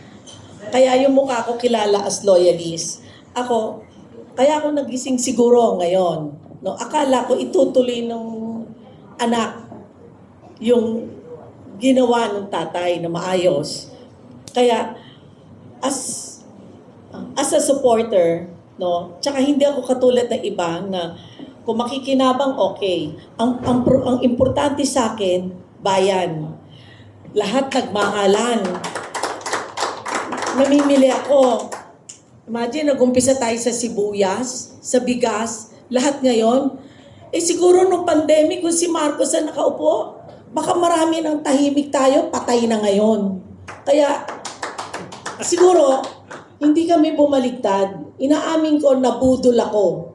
kaya yung mukha ko kilala as loyalist. Kaya ako nagising siguro ngayon. No? Akala ko itutuloy ng anak yung ginawa ng tatay na maayos. Kaya, as a supporter, no, tsaka hindi ako katulad ng iba na kung makikinabang, okay. Ang importante sa akin, bayan. Lahat nagmahalan. Namimili ako. Imagine, nag-umpisa tayo sa sibuyas, sa bigas, lahat ngayon. Siguro nung pandemic, kung si Marcos na nakaupo, baka marami ng tahimik tayo, patay na ngayon. Kaya, siguro, hindi kami bumaligtad. Inaamin ko, nabudol ako.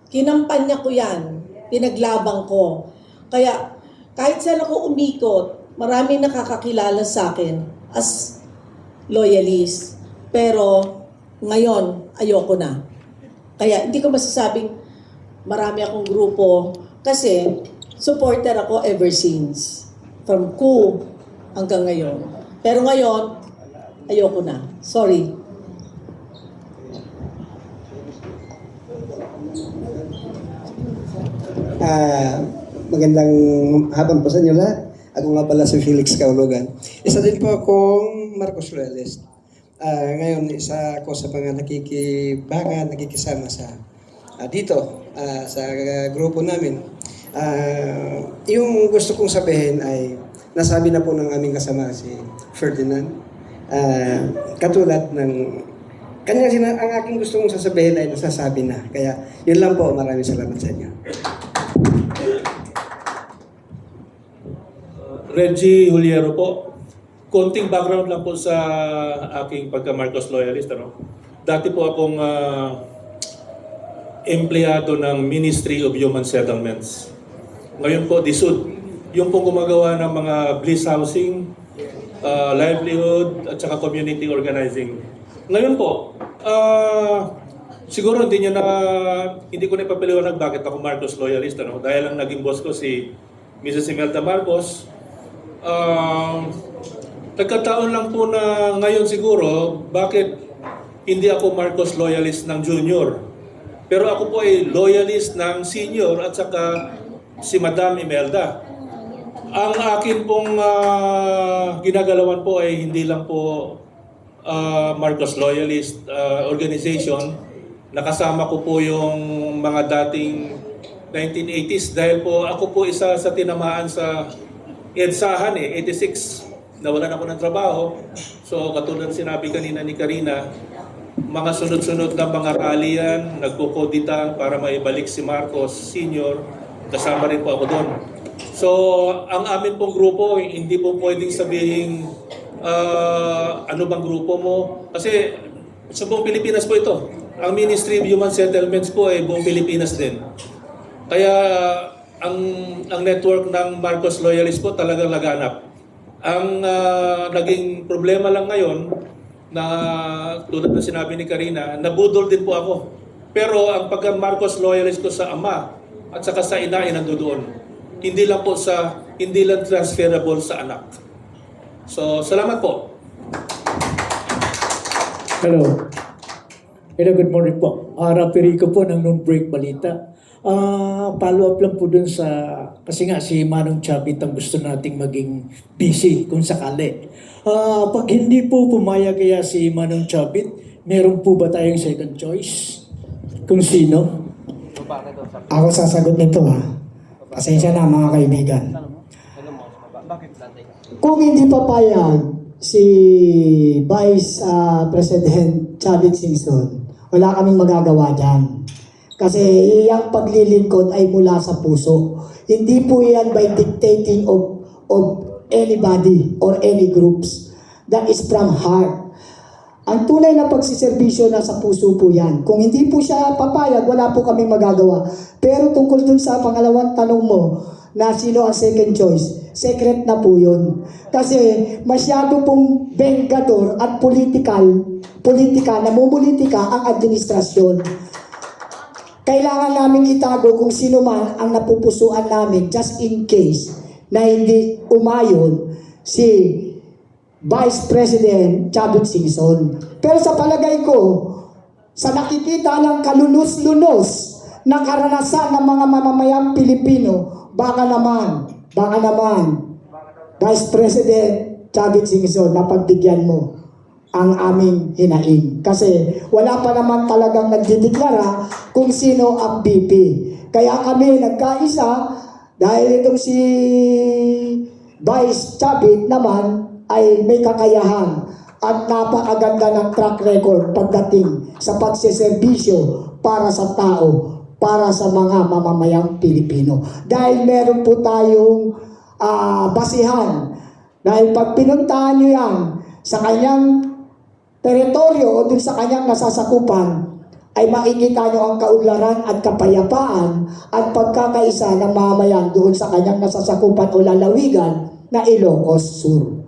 Kinampanya ko yan. Pinaglabang ko. Kaya, kahit saan ako umikot, maraming nakakakilala sa akin as loyalist. Pero, ngayon, ayoko na. Kaya, hindi ko masasabing marami akong grupo kasi supporter ako ever since. From coup hanggang ngayon. Pero ngayon, ayoko na. Sorry. Magandang hapon po sa inyo lahat. Ako nga pala si Felix Kaulugan. Isa din po akong Marcos loyalist. Ngayon, isa ako sa mga nakikisama sa dito sa grupo namin. Yung gusto kong sabihin ay nasabi na po ng aming kasama si Ferdinand. Katulad ng ang aking gusto kong sasabihin ay nasasabi na. Kaya yun lang po. Maraming salamat sa inyo. Reggie Juliero po. Konting background lang po sa aking pagka-Marcos loyalist. Dati po akong empleyado ng Ministry of Human Settlements. Ngayon po, DSUD, yung pong gumagawa ng mga bliss housing, livelihood, at saka community organizing. Ngayon po, siguro hindi ko na ipapaliwanag bakit ako Marcos loyalist, ano? Dahil ang naging boss ko si Mrs. Imelda Marcos. Nagkataon lang po na ngayon siguro, bakit hindi ako Marcos loyalist ng junior. Pero ako po ay loyalist ng senior at saka si Madam Imelda. Ang akin pong ginagalawan po ay hindi lang po Marcos loyalist organization. Nakasama ko po yung mga dating 1980s dahil po ako po isa sa tinamaan sa EDSAhan 86. Nawalan ako ng trabaho. So katulad sinabi kanina ni Karina, mga sunod-sunod na mga rally yan, nagkukodita para maibalik si Marcos Sr. Kasama rin po ako doon. So ang amin pong grupo, hindi po pwedeng sabihin ano bang grupo mo. Kasi sa buong Pilipinas po ito. Ang Ministry of Human Settlements po ay buong Pilipinas din. Kaya ang network ng Marcos Loyalist po talagang laganap. Ang naging problema lang ngayon na tulad na sinabi ni Karina, nabudol din po ako. Pero ang pagka Marcos Loyalist ko sa ama at saka sa ina ay nandoon. Hindi lang transferable sa anak. So, salamat po. Hello. Hello, good morning po. Rapi Rico po ng Noon Break Balita. Follow up lang po dun sa, kasi nga si Manong Chavit ang gusto nating maging busy kung sakali. Pag hindi po pumayag kaya si Manong Chavit, meron po ba tayong second choice? Kung sino? Ako sasagot nito ha. Pasensya na mga kaibigan. Kung hindi papayag si Vice President Chavit Singson, wala kaming magagawa dyan. Kasi iyang paglilingkod ay mula sa puso. Hindi po yan by dictating of anybody or any groups. That is from heart. Ang tunay na pagsiservisyo nasa puso po yan. Kung hindi po siya papayag, wala po kaming magagawa. Pero tungkol dun sa pangalawang tanong mo, na sino ang second choice, secret na po yun. Kasi masyado pong bengador at namumulitika ang administrasyon. Kailangan namin itago kung sino man ang napupusuan namin just in case na hindi umayon si Vice President Chavit Singson. Pero sa palagay ko, sa nakikita ng kalunos-lunos na karanasan ng mga mamamayang Pilipino, baka naman, Vice President Chavit Singson, napagbigyan mo ang aming hinaing. Kasi wala pa naman talagang nagdideklara kung sino ang VP. Kaya kami nagkaisa dahil itong si Vice Chavit naman ay may kakayahan at napakaganda ng track record pagdating sa pagseserbisyo para sa tao, para sa mga mamamayang Pilipino. Dahil meron po tayong basihan. Dahil pag pinuntahan nyo yan sa kanyang teritoryo o dun sa kanyang nasasakupan, ay makikita nyo ang kaunlaran at kapayapaan at pagkakaisa ng mamayan doon sa kanyang nasasakupan o lalawigan na Ilocos Sur.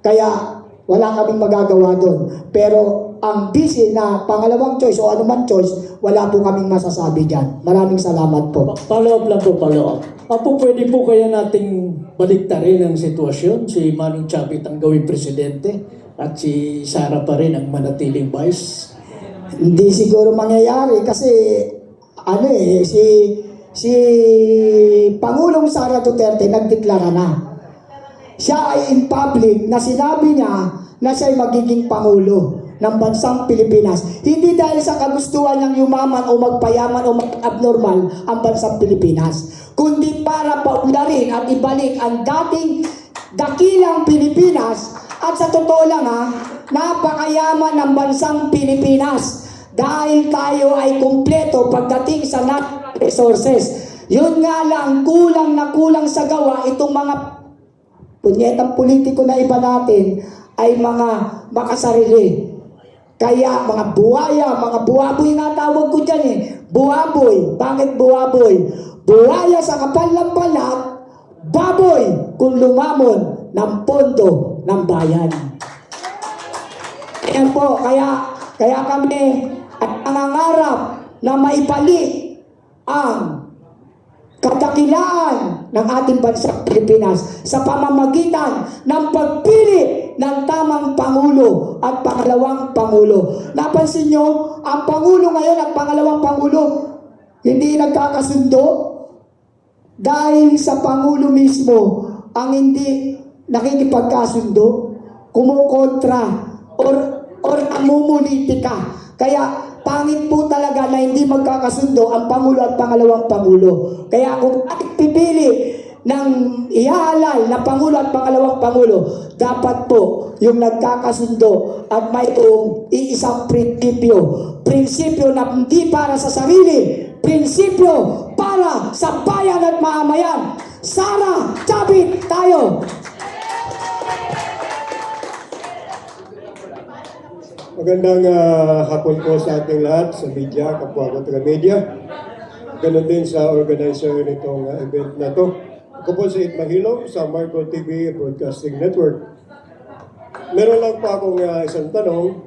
Kaya wala kaming magagawa doon. Pero ang busy na pangalawang choice o anumang choice, wala po kaming masasabi dyan. Maraming salamat po. Follow up lang po, follow up. Apo, pwede po kaya nating baliktarin ang sitwasyon? Si Manong Chavit ang gawing presidente at si Sara pa rin ang manatiling vice? Hindi siguro mangyayari kasi si Pangulong Sara Duterte nagdeklara na. Siya ay in public na sinabi niya na siya ay magiging Pangulo ng bansang Pilipinas. Hindi dahil sa kagustuhan niyang yumaman o magpayaman o mag-abnormal ang bansang Pilipinas, kundi para paunlarin at ibalik ang dating dakilang Pilipinas. At sa totoo lang napakayaman ng bansang Pilipinas dahil tayo ay kumpleto pagdating sa natural resources. Yun nga lang, kulang na kulang sa gawa itong mga punyetang politiko na iba natin ay mga makasarili. Kaya mga buhaya, mga buwaboy nga tawag ko dyan eh. Buwaboy. Bakit buwaboy? Buhaya sa kapal ng balat, baboy kung lumamon ng pondo ng bayan. Ayan po, kaya kami at nangangarap na maibalik ang kadakilaan ng ating bansang Pilipinas sa pamamagitan ng pagpili ng tamang Pangulo at pangalawang Pangulo. Napansin nyo, ang Pangulo ngayon at pangalawang Pangulo hindi nagkakasundo dahil sa Pangulo mismo ang hindi nakikipagkasundo, kumukontra or namumulitika. Kaya pangit po talaga na hindi magkakasundo ang Pangulo at pangalawang Pangulo. Kaya kung pipili ng ihahalal na Pangulo at pangalawang Pangulo, dapat po yung nagkakasundo at mayroong iisang prinsipyo. Prinsipyo na hindi para sa sarili, prinsipyo para sa bayan at mamamayan. Sara, Chavit tayo! Magandang hapon po sa ating lahat, sa media, kapwa ko taga-media. Ganon din sa organizer nitong event na to. Ako po si Ed Mahilong sa Marco TV Broadcasting Network. Meron lang pa akong isang tanong.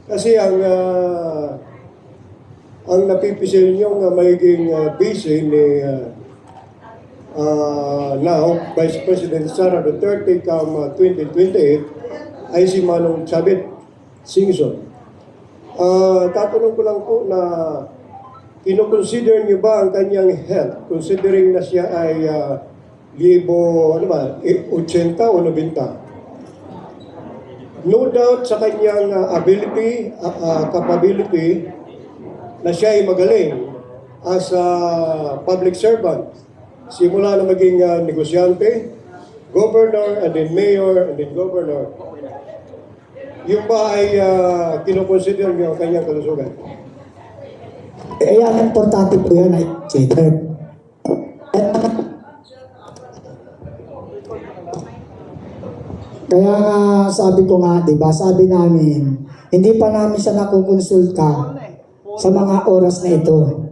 Kasi ang napipisil niyong magiging busy ni now Vice President Sara Duterte come 2028 ay si Manong Chavit Singson. Tatanong ko lang po na kinoconsider niyo ba ang kanyang health considering na siya ay 80 o 90? No doubt sa kanyang ability, capability na siya ay magaling as a public servant. Simula na maging negosyante, governor, and then mayor, and then governor. Yung ba ay kinoconsider niyo ang kanyang kalusugan? Yan, importante po yan ay consider. Kaya nga sabi ko nga, diba, sabi namin, hindi pa namin siya nakukonsulta sa mga oras na ito.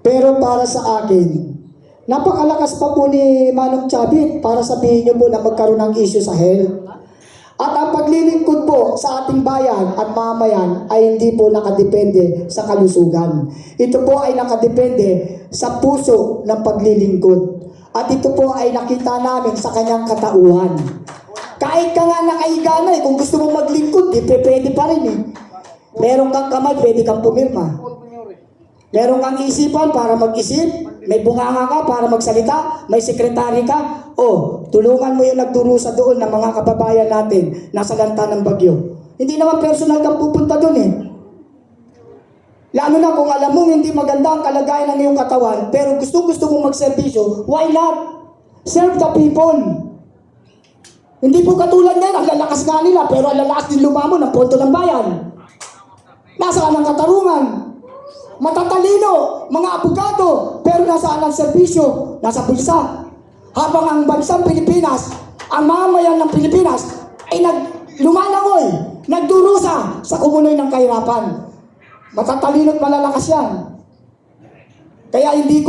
Pero para sa akin, napakalakas pa po ni Manong Chavit para sabihin niyo po na magkaroon ng issue sa health. At ang paglilingkod po sa ating bayan at mamayan ay hindi po nakadepende sa kalusugan. Ito po ay nakadepende sa puso ng paglilingkod. At ito po ay nakita namin sa kanyang katauhan. Kahit ka nga nakahiga na kung gusto mong maglingkod, pwede pa rin eh. Meron kang kamay, pwede kang pumirma. Meron kang isipan para mag-isip, may bunganga ka para magsalita, may sekretary ka, tulungan mo yung nagdurusa doon ng mga kababayan natin nasa lanta ng bagyo. Hindi naman personal kang pupunta doon eh. Lalo na kung alam mong hindi maganda ang kalagayan ng iyong katawan, pero gusto mong magserbisyo, why not? Serve the people. Hindi po katulad ngayon, ang lalakas nga nila, pero ang lalakas din lumamon ng pondo ng bayan. Nasaan ang katarungan? Matatalino, mga abogado, pero nasaan ang serbisyo? Nasa bulsa. Habang ang bansang Pilipinas, ang mamayan ng Pilipinas, ay lumalangoy, nagdurusa sa kumunoy ng kahirapan. Matatalino at malalakas yan. Kaya hindi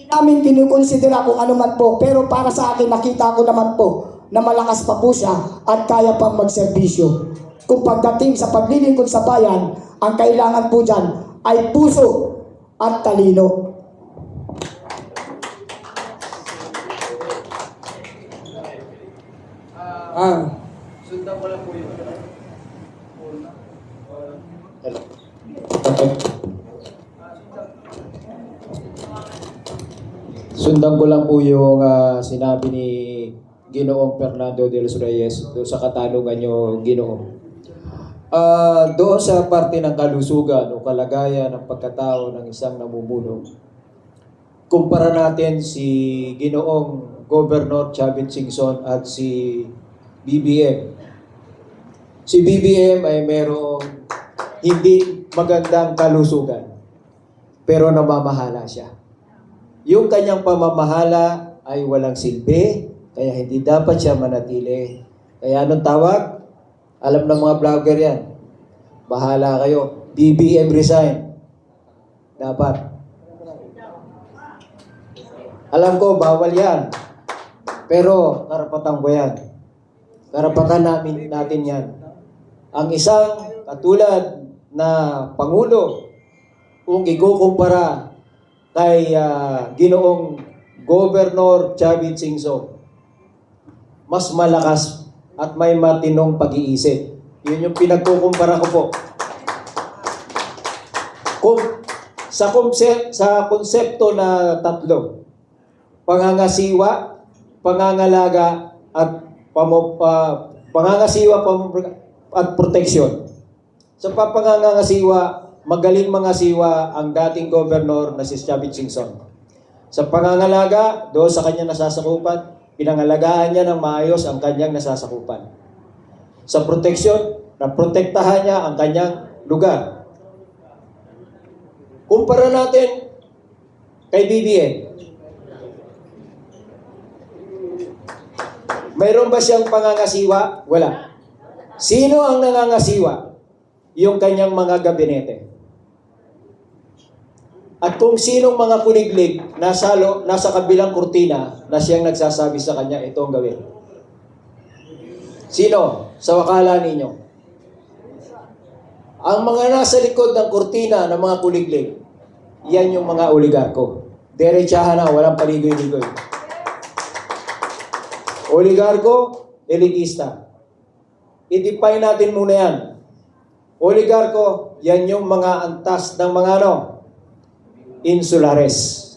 namin kinukonsidera kung ano man po, pero para sa akin, nakita ko naman po na malakas pa po siya at kaya pang magserbisyo. Kung pagdating sa paglilingkod sa bayan, ang kailangan po dyan ay puso at talino. Sundan ko lang po yun. Sundan ko lang po yung sinabi ni Ginoong Fernando de los Reyes doon sa katanungan nyo, Ginoong. Doon sa parte ng kalusugan o kalagayan ng pagkatao ng isang namumuno, kumpara natin si Ginoong Governor Chavit Singson at si BBM. Si BBM ay merong hindi magandang kalusugan, pero namamahala siya. Yung kanyang pamamahala ay walang silbi, kaya hindi dapat siya manatili. Kaya anong tawag? Alam ng mga vlogger yan. Bahala kayo. BBM resign. Dapat. Alam ko, bawal yan. Pero, karapatan ko yan. Karapatan natin yan. Ang isang katulad na Pangulo, kung ikukumpara kay Ginoong Governor Chavit Singson, mas malakas at may matinong pag-iisip. Yun yung pinagkukumpara ko po. Sa konsepto na tatlo, pangangasiwa, pangangalaga, at pangangasiwa at proteksyon. Sa pangangasiwa, magaling mangasiwa ang dating gobernador na si Chavit Singson. Sa pangangalaga, doon sa kanya nasasakupan, pinangalagaan niya ng maayos ang kanyang nasasakupan. Sa proteksyon, naprotektahan niya ang kanyang lugar. Kumpara natin kay BBM. Mayroon ba siyang pangangasiwa? Wala. Sino ang nangangasiwa? Yung kanyang mga gabinete. At kung sinong mga kuniglig nasa kabilang kurtina na siyang nagsasabi sa kanya, ito ang gawin. Sino? Sa wakala ninyo. Ang mga nasa likod ng kurtina ng mga kuniglig, yan yung mga oligarko. Derechahan na, walang paligoy-ligoy. Oligarko, elitista. I-define natin muna yan. Oligarko, yan yung mga antas ng mga insulares.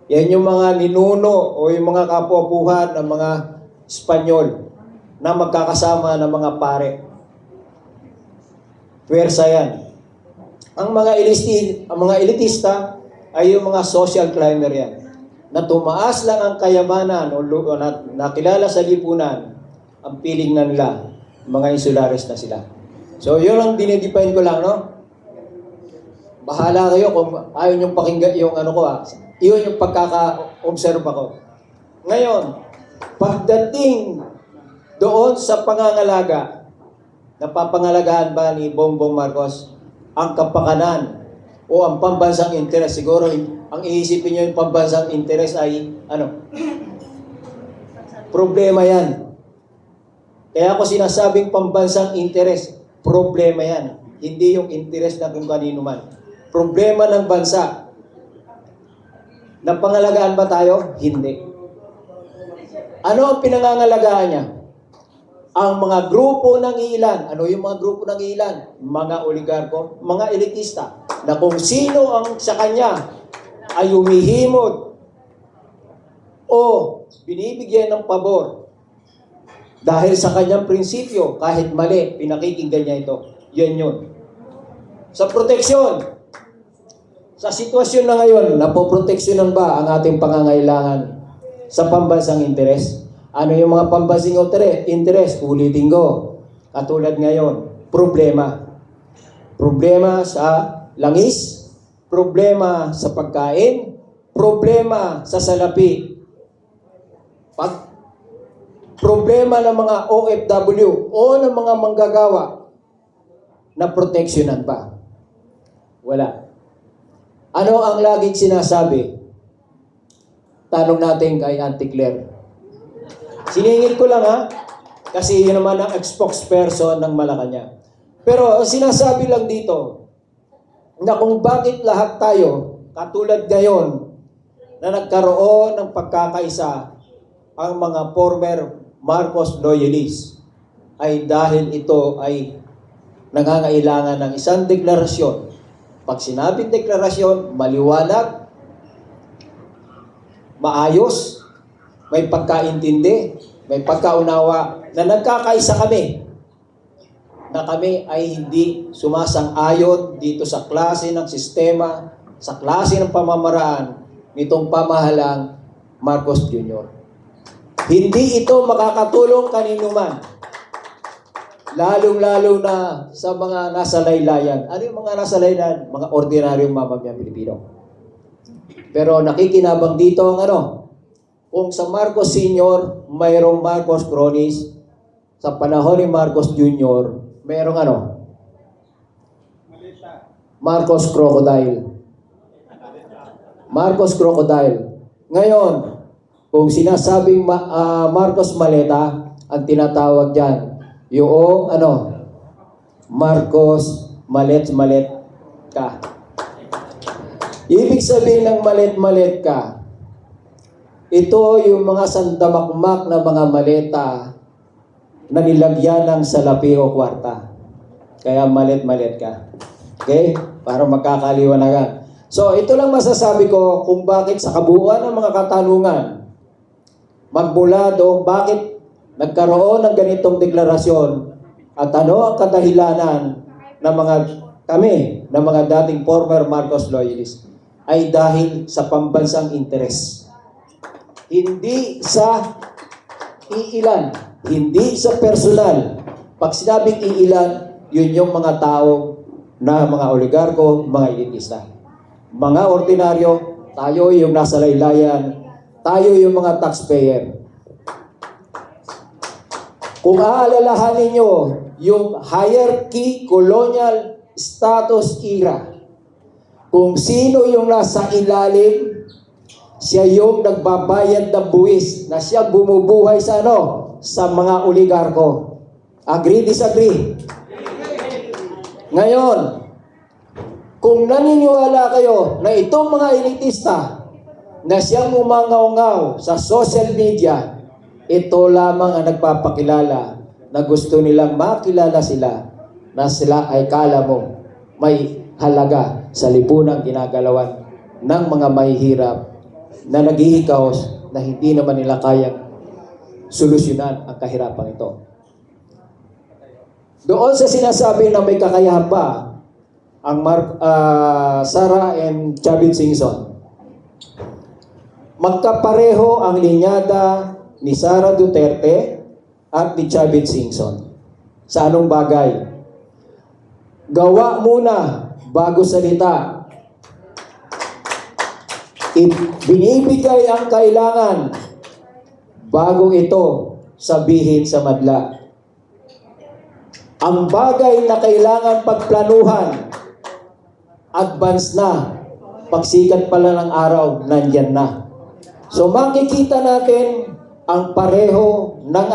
Yan yung mga ninuno o yung mga kapuapuhan ng mga Espanyol na magkakasama ng mga pare. Pwersa yan. Ang mga elitista ay yung mga social climber yan. Na tumaas lang ang kayamanan o nakilala sa lipunan, ang piling na nila, mga insulares na sila. So, yun lang dinidefine ko lang, no? Bahala kayo kung ayaw niyong pakinggan yung Iyon yung pagkaka-observe ko. Ngayon, pagdating doon sa pangangalaga, napapangalagaan ba ni Bongbong Marcos ang kapakanan o ang pambansang interes? Siguro, ang iisipin niyo yung pambansang interes ay, problema yan. Kaya ako sinasabing pambansang interes, problema yan. Hindi yung interes na kung kanino man. Problema ng bansa. Napangalagaan ba tayo? Hindi. Ano ang pinangangalagaan niya? Ang mga grupo ng ilan. Ano yung mga grupo ng ilan? Mga oligarko, mga elitista. Na kung sino ang sa kanya ay humihimod o binibigyan ng pabor dahil sa kanyang prinsipyo, kahit mali, pinakikinggan niya ito. Yan yun. Sa proteksyon, sa sitwasyon na ngayon, napoproteksyonan ba ang ating pangangailangan sa pambansang interes? Ano yung mga pambansang interes? Ulitin ko. Katulad ngayon, problema. Problema sa langis, problema sa pagkain, problema sa salapi. Problema ng mga OFW o ng mga manggagawa na proteksyonan ba? Wala. Ano ang laging sinasabi? Tanong natin kay Auntie Claire. Siningit ko lang kasi yun naman ang spokesperson ng Malacanang. Pero sinasabi lang dito na kung bakit lahat tayo, katulad ngayon, na nagkaroon ng pagkakaisa ang mga former Marcos loyalists, ay dahil ito ay nangangailangan ng isang deklarasyon. Pag sinabing deklarasyon, maliwanag, maayos, may pagkaintindi, may pagkaunawa, na nagkakaisa kami, na kami ay hindi sumasang-ayon dito sa klase ng sistema, sa klase ng pamamaraan nitong pamahalang Marcos Jr. Hindi ito makakatulong kanino man, lalong-lalo na sa mga nasa laylayan. Ano yung mga nasa laylayan? Mga ordinaryong mamamayan Pilipino. Pero nakikinabang dito ang kung sa Marcos Sr., mayroong Marcos Cronies, sa panahon ni Marcos Jr., merong ano? Marcos Crocodile. Marcos Crocodile. Ngayon, kung sinasabing Marcos Maleta, ang tinatawag dyan, yung ano, Marcos malet-malet ka. Ibig sabihin ng malet-malet ka, ito yung mga sandamakmak na mga maleta na nilagyan ng salapi o kwarta. Kaya malet-malet ka. Okay? Para magkakaliwanagan. So, ito lang masasabi ko kung bakit sa kabuuan ng mga katanungan, magmula doon bakit nagkaroon ng ganitong deklarasyon at ano ang kadahilanan ng mga kami, ng mga dating former Marcos loyalists, ay dahil sa pambansang interes. Hindi sa iilan, hindi sa personal. Pag sinabing iilan, yun yung mga tao na mga oligarko, mga elitista. Mga ordinaryo, tayo yung nasa laylayan, tayo yung mga taxpayer. Kung aalalahanin nyo yung hierarchy, colonial status era, kung sino yung nasa ilalim, siya yung nagbabayad ng buwis na siya bumubuhay sa ano? Sa mga oligarko. Agree, disagree? Ngayon, kung naniniwala kayo na itong mga elitista na siyang umangaw-ngaw sa social media, ito lamang ang nagpapakilala na gusto nilang makilala sila na sila ay kala mo may halaga sa lipunang ginagalawan ng mga mahihirap na naghihikaos na hindi naman nila kayang solusyonan ang kahirapan ito. Doon sa sinasabi na may kakayahan pa ang Sara and Chavit Singson, magkapareho ang linyada ni Sara Duterte at ni Chavit Singson. Sa anong bagay? Gawa muna bago salita. Binibigay ang kailangan bago ito sabihin sa madla. Ang bagay na kailangan pagplanuhan, advance na. Pagsikat pala ng araw, nandyan na. So makikita natin ang pareho ng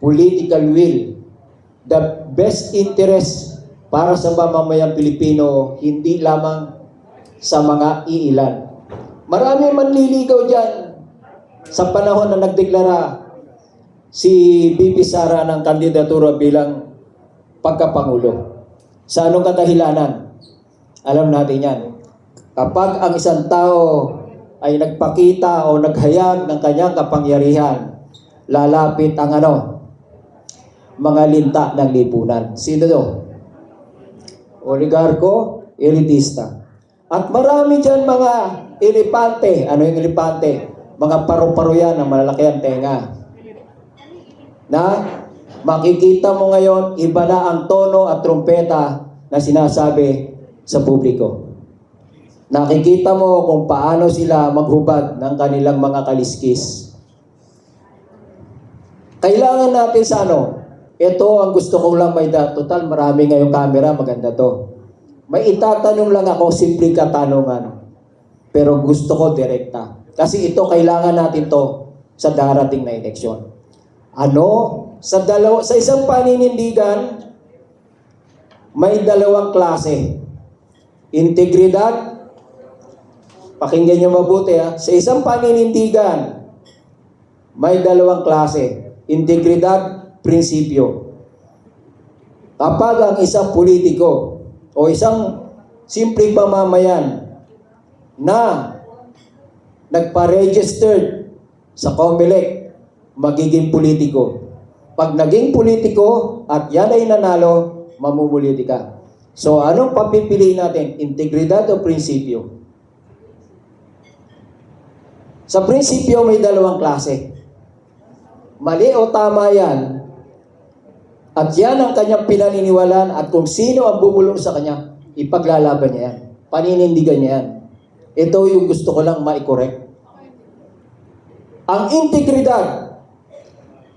political will. The best interest para sa mamamayang Pilipino, hindi lamang sa mga iilan. Marami manliligaw dyan sa panahon na nagdeklara si BP Sara ng kandidatura bilang pagkapangulo. Sa anong kadahilanan? Alam natin yan. Kapag ang isang tao ay nagpakita o naghayag ng kanyang kapangyarihan, lalapit ang mga linta ng lipunan. Sino to? Oligarko, elitista. At marami dyan mga elepante. Ano yung elepante? Mga paru-paro yan na malalaki ang tenga. Na makikita mo ngayon, iba na ang tono at trumpeta na sinasabi sa publiko. Nakikita mo kung paano sila maghubad ng kanilang mga kaliskis. Kailangan natin sa ito ang gusto kong lang may total, marami ngayong camera, maganda to. May itatanong lang ako, simpleng katanungan. Pero gusto ko direkta. Kasi ito, kailangan natin to sa darating na eleksyon. Sa isang paninindigan, may dalawang klase. Integridad, pakinggan niyo mabuti sa isang paninindigan, may dalawang klase. Integridad, prinsipyo. Kapag ang isang politiko o isang simpleng mamamayan na nagpa-registered sa COMELEC, magiging politiko. Pag naging politiko at yan ay nanalo, mamumulitika. So, anong papipiliin natin? Integridad o prinsipyo? Sa prinsipyo, may dalawang klase. Mali o tama yan. At yan ang kanyang pinaniniwalaan at kung sino ang bumulong sa kanya, ipaglalaban niya yan. Paninindigan niya yan. Ito yung gusto ko lang ma-correct. Ang integridad,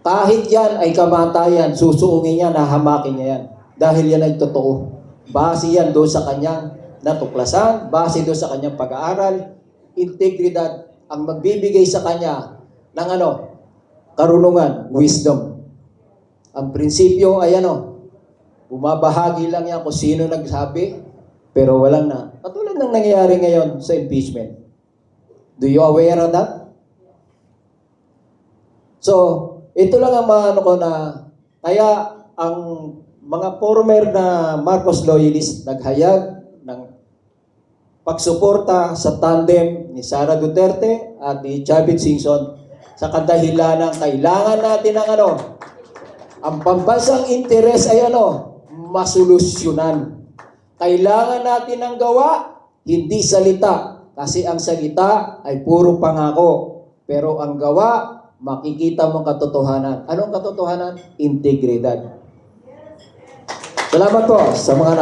Kahit yan ay kamatayan, susuungin niya, nahamakin niya yan. Dahil yan ay totoo. Base yan doon sa kanyang natuklasan, base doon sa kanyang pag-aaral, integridad ang magbibigay sa kanya ng karunungan, wisdom. Ang prinsipyo ay bumabahagi lang yan kung sino nagsabi, pero walang na. Katulad ng nangyayari ngayon sa impeachment. Do you aware of that? So, ito lang ang ko na, kaya ang mga former na Marcos loyalist naghayag ng pagsuporta sa tandem ni Sara Duterte at ni Chavit Singson sa kadahilan ng kailangan natin ng ang pambansang interes ay masolusyonan. Kailangan natin ng gawa, hindi salita. Kasi ang salita ay puro pangako. Pero ang gawa, makikita mong katotohanan. Anong katotohanan? Integridad. Salamat po sa mga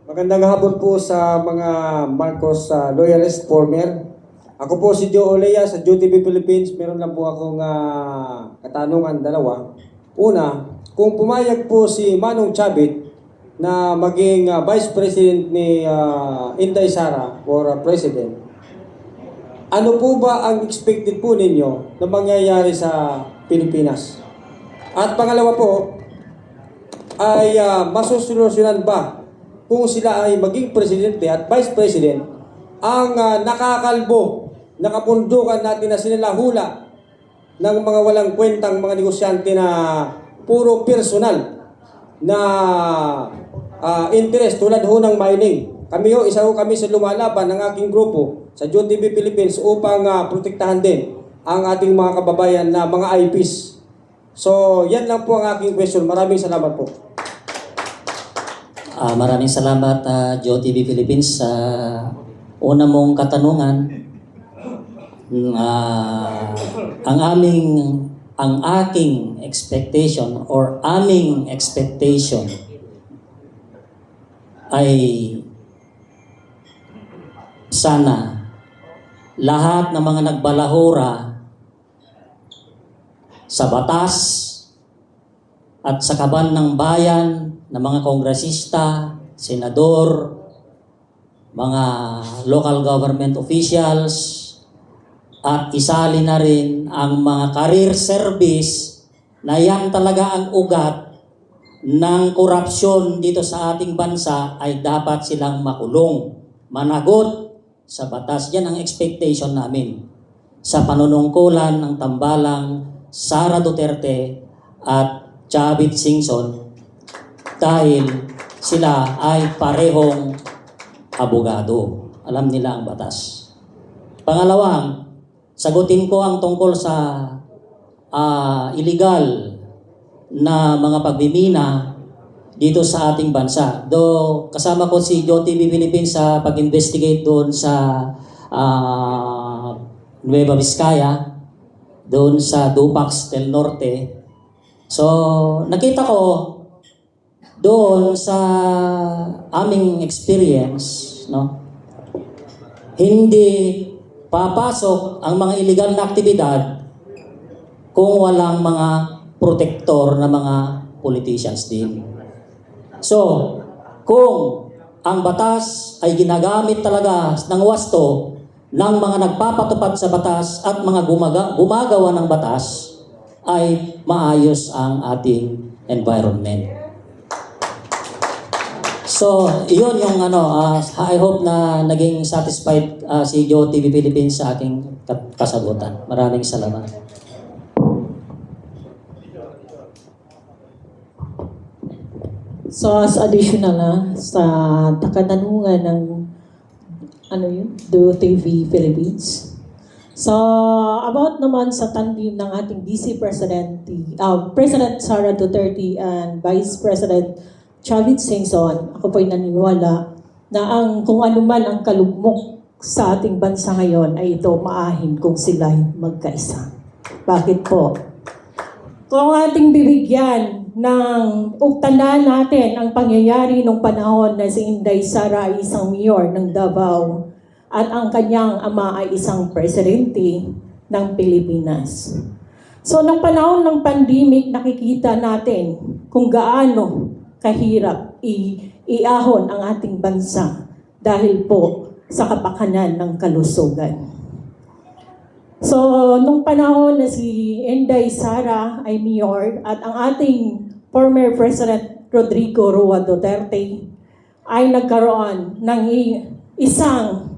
Magandang hapon po sa mga Marcos loyalist former. Ako po si Joe Olea sa JoTV Philippines. Meron lang po akong katanungan dalawa. Una, kung pumayag po si Manong Chavit na maging Vice President ni Inday Sara or President, ano po ba ang expected po ninyo na mangyayari sa Pilipinas? At pangalawa po, ay masusolusyonan ba kung sila ay maging Presidente at Vice President ang nakakalbo, nakapundukan natin na sinalahula ng mga walang kwentang mga negosyante na puro personal na interest tulad ho ng mining. Isa kami sa lumalaban ng aking grupo sa JoTV Philippines upang protektahan din ang ating mga kababayan na mga IPs. So, yan lang po ang aking question. Maraming salamat po. Maraming salamat, JoTV Philippines, sa una mong katanungan. Ang aking expectation or aming expectation ay sana lahat ng mga nagbalahura sa batas at sa kaban ng bayan ng mga kongresista, senador, mga local government officials, at isali na rin ang mga career service na yan talaga ang ugat ng korupsyon dito sa ating bansa, ay dapat silang makulong, managot sa batas. Yan ang expectation namin sa panunungkulan ng tambalang Sara Duterte at Chavit Singson, dahil sila ay parehong abogado. Alam nila ang batas. Pangalawang, sagutin ko ang tungkol sa illegal na mga pagbimina dito sa ating bansa. Do kasama ko si JoTV Philippines sa pag-investigate doon sa Nueva Vizcaya, doon sa Dupax del Norte. So, nakita ko doon sa aming experience, hindi papasok ang mga illegal na aktibidad kung walang mga protector na mga politicians din. So, kung ang batas ay ginagamit talaga ng wasto ng mga nagpapatupad sa batas at mga gumagawa ng batas, ay maayos ang ating environment. So, iyon yung I hope na naging satisfied si JoTV Philippines sa aking kasagutan. Maraming salamat. So, as additional sa katanungan ng JoTV Philippines. So, about naman sa tandem ng ating DC President Sara Duterte and Vice President Chavit Singson, ako po'y naniniwala na kung ano man ang kalugmok sa ating bansa ngayon ay ito maahin kung sila magkaisa. Bakit po? Kung ating bibigyan ng uktanan natin ang pangyayari nung panahon na si Inday Sara ay isang mayor ng Davao at ang kanyang ama ay isang presidente, ng Pilipinas. So, nung panahon ng pandemic, nakikita natin kung gaano kahirap iahon ang ating bansa dahil po sa kapakanan ng kalusugan. So, nung panahon na si Inday Sara ay mayor at ang ating former President Rodrigo Roa Duterte ay nagkaroon ng isang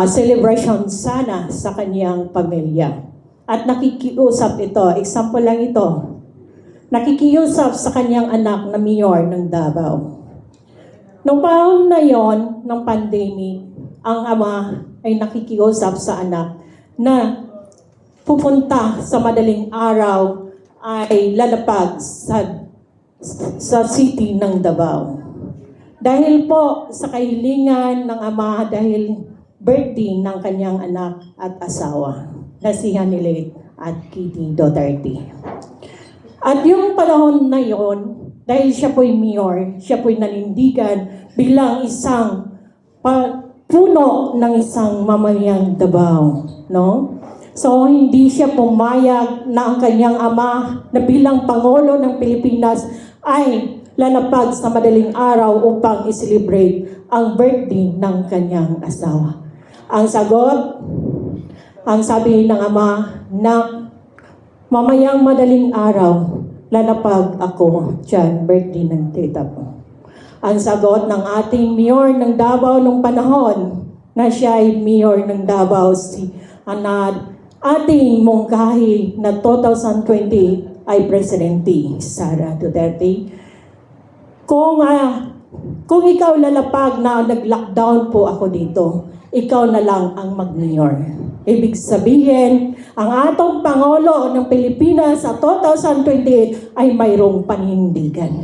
celebration sana sa kanyang pamilya. At nakikiusap ito, example lang ito, nakikiusap sa kanyang anak na mayor ng Davao. Noong panahon na yon ng pandemic, ang ama ay nakikiusap sa anak na pupunta sa madaling araw ay lalapag sa city ng Davao. Dahil po sa kahilingan ng ama, dahil birthday ng kanyang anak at asawa na si Hanilet at Kitty Duterte. At yung panahon na yon, dahil siya po'y mayor, siya po'y nanindigan bilang isang puno ng isang mamayang Davao, no? So, hindi siya pumayag na ang kanyang ama na bilang Pangulo ng Pilipinas ay lalapag sa madaling araw upang i-celebrate ang birthday ng kanyang asawa. Ang sagot, ang sabi ng ama na mamayang madaling araw, lalapag ako dyan, birthday ng tita ko. Ang sagot ng ating mayor ng Davao nung panahon na siya ay mayor ng Davao, si ating mungkahi na 2020 ay Presidente Sara Duterte. Kung ikaw lalapag na nag-lockdown po ako dito, ikaw na lang ang mag-mayor. Ibig sabihin, ang atong Pangulo ng Pilipinas sa 2028 ay mayroong panindigan.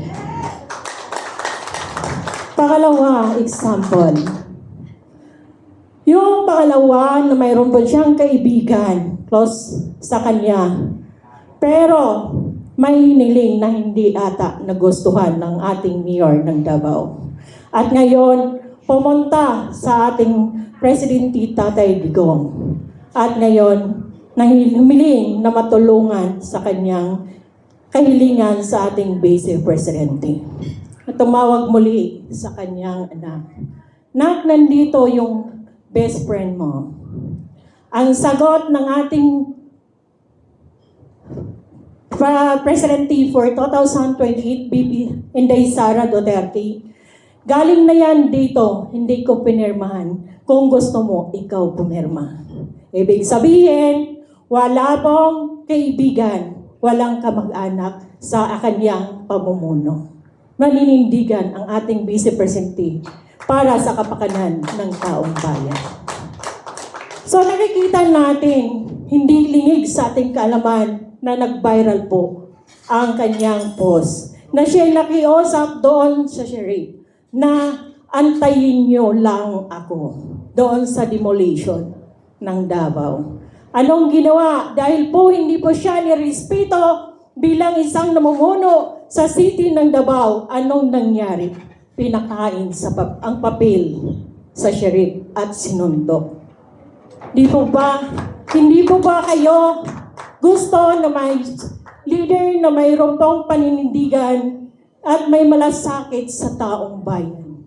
Pangalawa, example. Yung pangalawa na mayroon po siyang kaibigan, close sa kanya, pero may hiniling na hindi ata nagustuhan ng ating mayor ng Davao. At ngayon, pumunta sa ating Presidente Tatay Digong. At ngayon, humiling na matulungan sa kanyang kahilingan sa ating Vice Presidente. Tumawag muli sa kanyang anak. Nak, nandito yung best friend mo. Ang sagot ng ating Presidente for 2028, Inday Sara Duterte, galing na yan dito, hindi ko pinirmahan. Kung gusto mo, ikaw pumirma. Ibig sabihin, wala pong kaibigan, walang kamag-anak sa kanyang pamumuno. Naninindigan ang ating Vice Presidente para sa kapakanan ng taong bayan. So nakikita natin, hindi lingig sa ating kaalaman na nag-viral po ang kanyang post na siya nakiusap doon sa sheriff na antayin niyo lang ako doon sa demolition ng Davao. Anong ginawa? Dahil po hindi po siya nirespeto bilang isang namumuno sa city ng Davao, anong nangyari? Pinakain ang papel sa sheriff at sinundok. Hindi po ba kayo gusto na may leader na mayroon pong paninindigan at may malasakit sa taong bayan?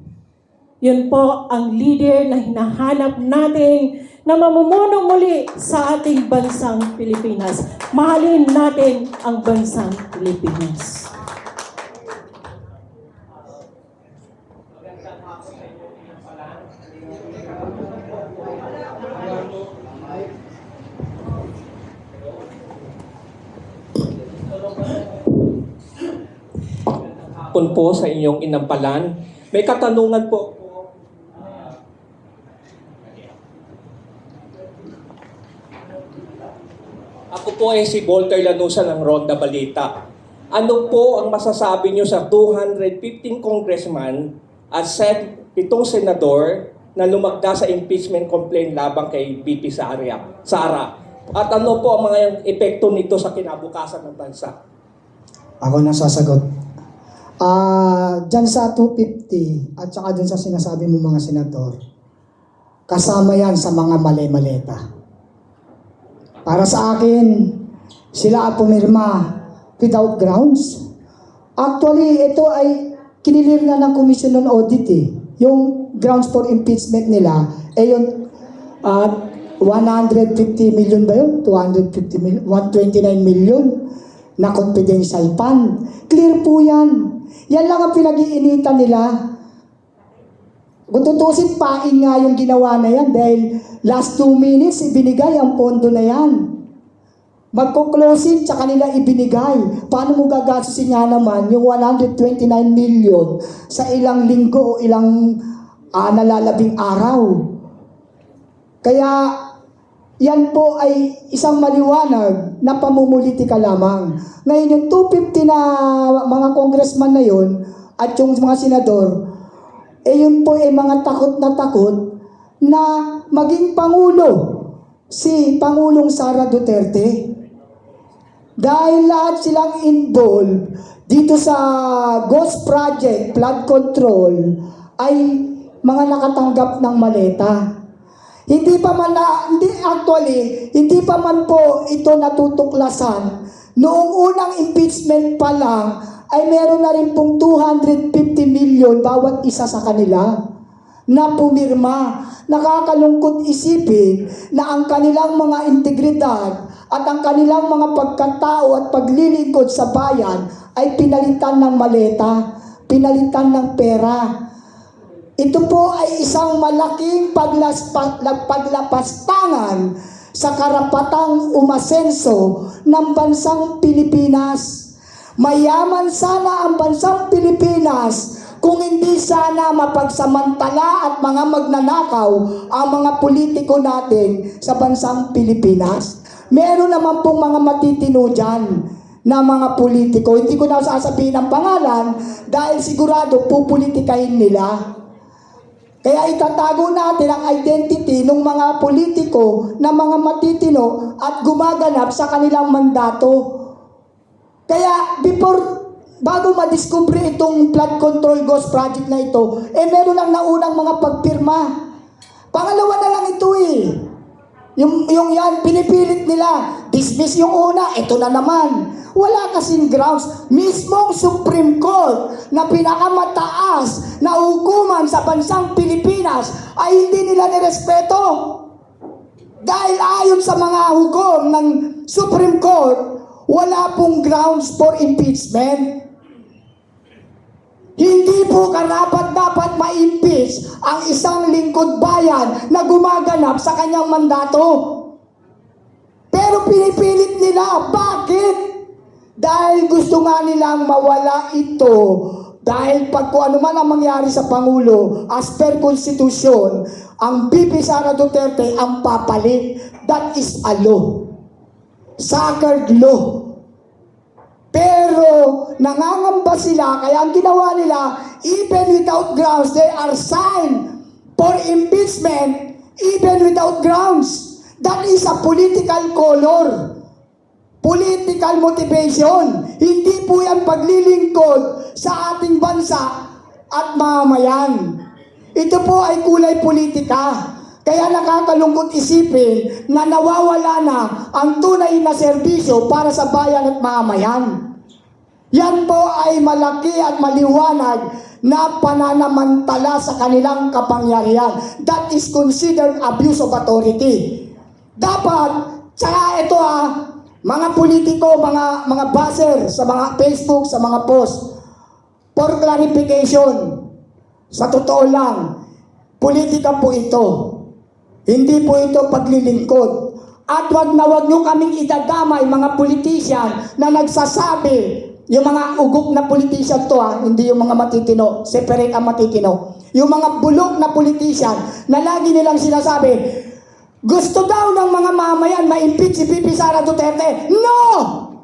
Yun po ang leader na hinahanap natin na mamumuno muli sa ating bansang Pilipinas. Mahalin natin ang bansang Pilipinas. Kun po sa inyong inampalan, may katanungan po. Ako po ay si Walter Lanusa ng Ronda Balita. Ano po ang masasabi niyo sa 215 congressman at 7 senador na lumagda sa impeachment complaint labang kay BP Sara? At ano po ang mga epekto nito sa kinabukasan ng bansa? Ako na sasagot. Diyan sa 250 at saka diyan sa sinasabi mo mga senador, kasama yan sa mga mali-maleta. Para sa akin, sila pumirma without grounds. Actually, ito ay kinilir na ng Commission on Audit eh. Yung grounds for impeachment nila, yung 150 million ba yun? 250 million? 129 million na confidential fund. Clear po yan. Yan lang ang pinag-iinitan nila. Kung tutusin, pain nga yung ginawa na yan dahil last 2 minutes ibinigay ang pondo na yan. Magko-closing tsaka nila ibinigay. Paano mo gagastusin nga naman yung 129 million sa ilang linggo o ilang nalalabing araw? Kaya yan po ay isang maliwanag na pamumulitika lamang. Ngayon yung 250 na mga congressman na yon at yung mga senador, yun po ay mga takot na maging Pangulo si Pangulong Sara Duterte. Dahil lahat silang involved dito sa Ghost Project, flood control, ay mga nakatanggap ng maleta. Hindi pa man po ito natutuklasan. Noong unang impeachment pa lang, ay meron na rin pong 250 million bawat isa sa kanila na pumirma. Nakakalungkot isipin na ang kanilang mga integridad at ang kanilang mga pagkatao at paglilingkod sa bayan ay pinalitan ng maleta, pinalitan ng pera. Ito po ay isang malaking paglapastangan sa karapatang umasenso ng bansang Pilipinas. Mayaman sana ang bansang Pilipinas kung hindi sana mapagsamantala at mga magnanakaw ang mga politiko natin sa bansang Pilipinas. Meron naman pong mga matitino dyan na mga politiko. Hindi ko na sasabihin ang pangalan dahil sigurado pupolitikahin nila. Kaya itatago natin ang identity ng mga politiko na mga matitino at gumaganap sa kanilang mandato. Kaya bago madiskubre itong flood control ghost project na ito, meron lang naunang mga pagpirma. Pangalawa na lang ito eh. Yung yan, pinipilit nila. Dismiss yung una, ito na naman. Wala kasing grounds. Mismong Supreme Court na pinakamataas na hukuman sa bansang Pilipinas ay hindi nila nirespeto. Dahil ayon sa mga hukom ng Supreme Court, wala pong grounds for impeachment. Hindi po karapat-dapat ma-impeach ang isang lingkod bayan na gumaganap sa kanyang mandato. Pero pinipilit nila. Bakit? Dahil gusto nga nilang mawala ito. Dahil pag kung ano man ang mangyari sa Pangulo, as per Constitution, ang BP Sara Duterte ang papalit. That is a law. Sacred law. Pero nangangamba sila, kaya ang ginawa nila, even without grounds, they are signed for impeachment even without grounds. That is a political color. Political motivation. Hindi po yan paglilingkod sa ating bansa at mamayan. Ito po ay kulay politika. Kaya nakakalungkot isipin na nawawala na ang tunay na serbisyo para sa bayan at mamayan. Yan po ay malaki at maliwanag na pananamantala sa kanilang kapangyarihan. That is considered abuse of authority. Dapat, tsaka ito mga politiko, mga buzzer sa mga Facebook, sa mga post, for clarification, sa totoo lang, politika po ito. Hindi po ito paglilingkod. At wag nyo kaming idadamay mga politician na nagsasabi, yung mga ugok na politician to hindi yung mga matitino, separate ang matitino. Yung mga bulok na politician na lagi nilang sinasabi, gusto daw ng mga mamayan ma-impeach si BP Sara Duterte. No!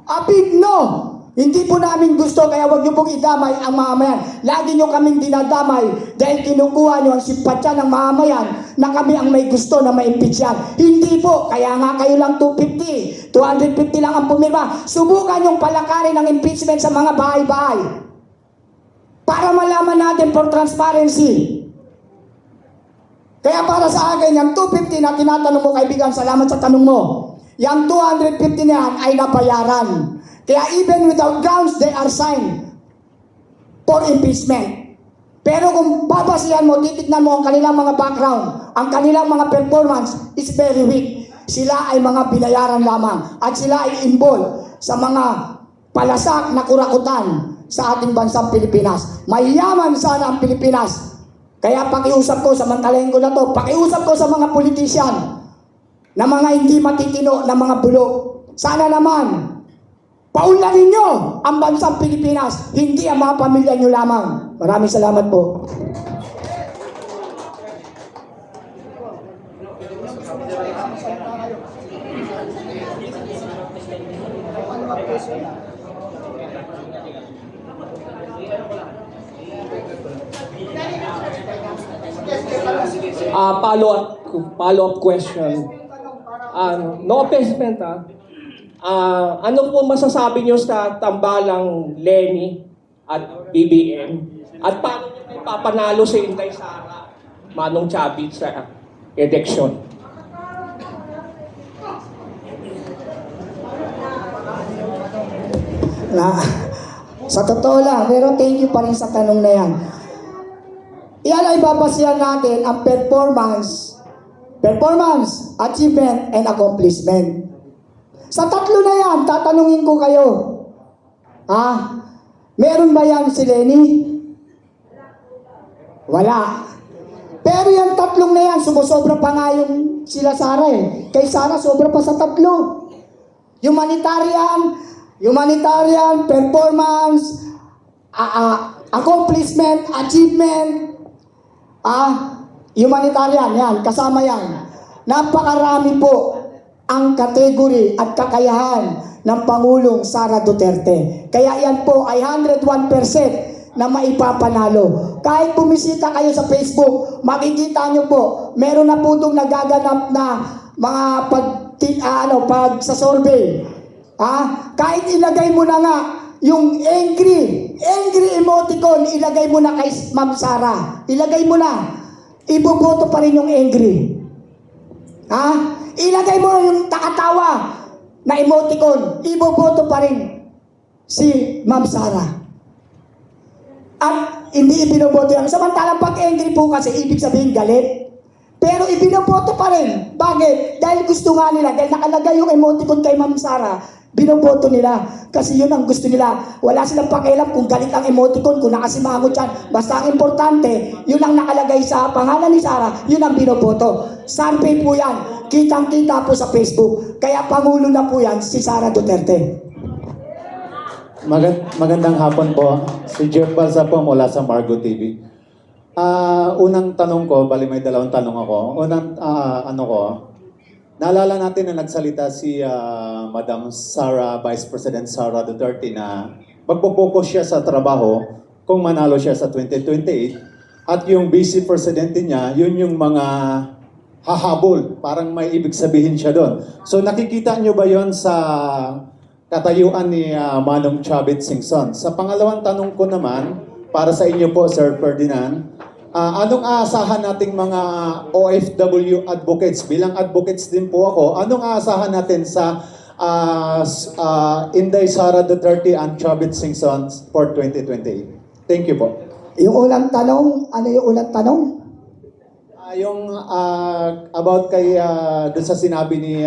A big no! Hindi po namin gusto, kaya wag niyo pong idamay ang mamayan. Lagi niyo kaming dinadamay dahil kinukuha niyo ang simpatya ng mamayan na kami ang may gusto na ma-impeach yan. Hindi po, kaya nga kayo lang 250 lang ang pumirma. Subukan yung palakarin ng impeachment sa mga bahay-bahay para malaman natin for transparency. Kaya para sa akin, yung 250 na tinatanong mo, kaibigan, salamat sa tanong mo. Yang 250 na yan ay nabayaran. Kaya even without grounds, they are signed for impeachment. Pero kung babasihan mo, titignan mo ang kanilang mga background, ang kanilang mga performance is very weak. Sila ay mga binayaran lamang at sila ay involved sa mga palasak na kurakutan sa ating bansang Pilipinas. Mayaman sana ang Pilipinas. Kaya pakiusap ko, samantalahin ko na to, pakiusap ko sa mga politician na mga hindi matitino na mga bulok. Sana naman, paunlarin nyo ang bansang Pilipinas, hindi ang mga pamilya nyo lamang. Maraming salamat po. Follow-up question. No offense, ano po masasabi nyo sa tambalang Lenny at BBM? At paano nyo may papanalo si Inday Sara Manong Chavit sa election? Sa totoo lang, pero thank you pa rin sa tanong na yan. Iyan ay babasihan natin ang performance, achievement, and accomplishment. Sa tatlo na yan, tatanungin ko kayo. Meron ba yan si Lenny? Wala. Pero yung tatlong na yan, sumusobra pa nga yung sila Sara eh. Kay Sara, sobra pa sa tatlo. Humanitarian, performance, accomplishment, achievement, humanitarian, yan, kasama yan. Napakarami po ang kategory at kakayahan ng Pangulong Sara Duterte. Kaya yan po ay 101% na maipapanalo. Kahit bumisita kayo sa Facebook, makikita nyo po, meron na po itong nagaganap na mga sa survey. Kahit ilagay mo na nga yung angry emoticon, ilagay mo na kay Ma'am Sara. Ilagay mo na. Iboboto pa rin yung angry. Ilagay mo na yung takatawa na emoticon. Iboboto pa rin si Ma'am Sara. At hindi ibinoboto yan. Samantalang pag angry po kasi, ibig sabihin galit. Pero ibinoboto pa rin. Bakit? Dahil gusto nga nila. Dahil nakalagay yung emoticon kay Ma'am Sara, binoboto nila. Kasi yun ang gusto nila. Wala silang pakialam kung galit ang emoticon, kung nakasimangot yan. Basta ang importante, yun ang nakalagay sa pangalan ni Sara, yun ang binoboto. Survey po yan. Kitang-kita po sa Facebook. Kaya Pangulo na po yan, si Sara Duterte. Magandang hapon po. Si Jeff Balsa po mula sa Margo TV. Unang tanong ko, bali may dalawang tanong ako. Unang naalala natin na nagsalita si Madam Sara, Vice President Sara Duterte na magpo-focus siya sa trabaho kung manalo siya sa 2028 at yung Vice Presidente niya, yun yung mga hahabol. Parang may ibig sabihin siya doon. So nakikita niyo ba yon sa katayuan ni Manong Chavit Singson? Sa pangalawang tanong ko naman, para sa inyo po, Sir Ferdinand, anong aasahan nating mga OFW advocates? Bilang advocates din po ako, anong aasahan natin sa Inday Sara Duterte and Chavit Singson for 2028? Thank you po. Yung ulang tanong, ano yung ulang tanong? Yung about kay doon sa sinabi ni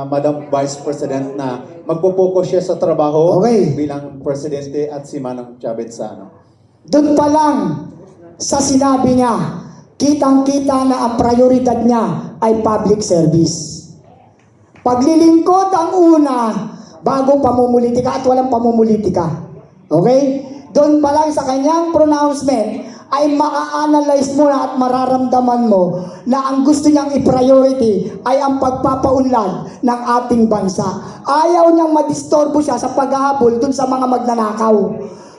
Madam Vice President na magpo-focus siya sa trabaho bilang presidente at si Manong Chavit sa Doon pa lang sa sinabi niya, kitang-kita na ang prioridad niya ay public service. Paglilingkod ang una bago pamumulitika at walang pamumulitika. Okay? Doon pa lang sa kanyang pronouncement ay maa-analyze mo na at mararamdaman mo na ang gusto niyang i-priority ay ang pagpapaunlad ng ating bansa. Ayaw niyang madistorbo siya sa paghahabol dun sa mga magnanakaw.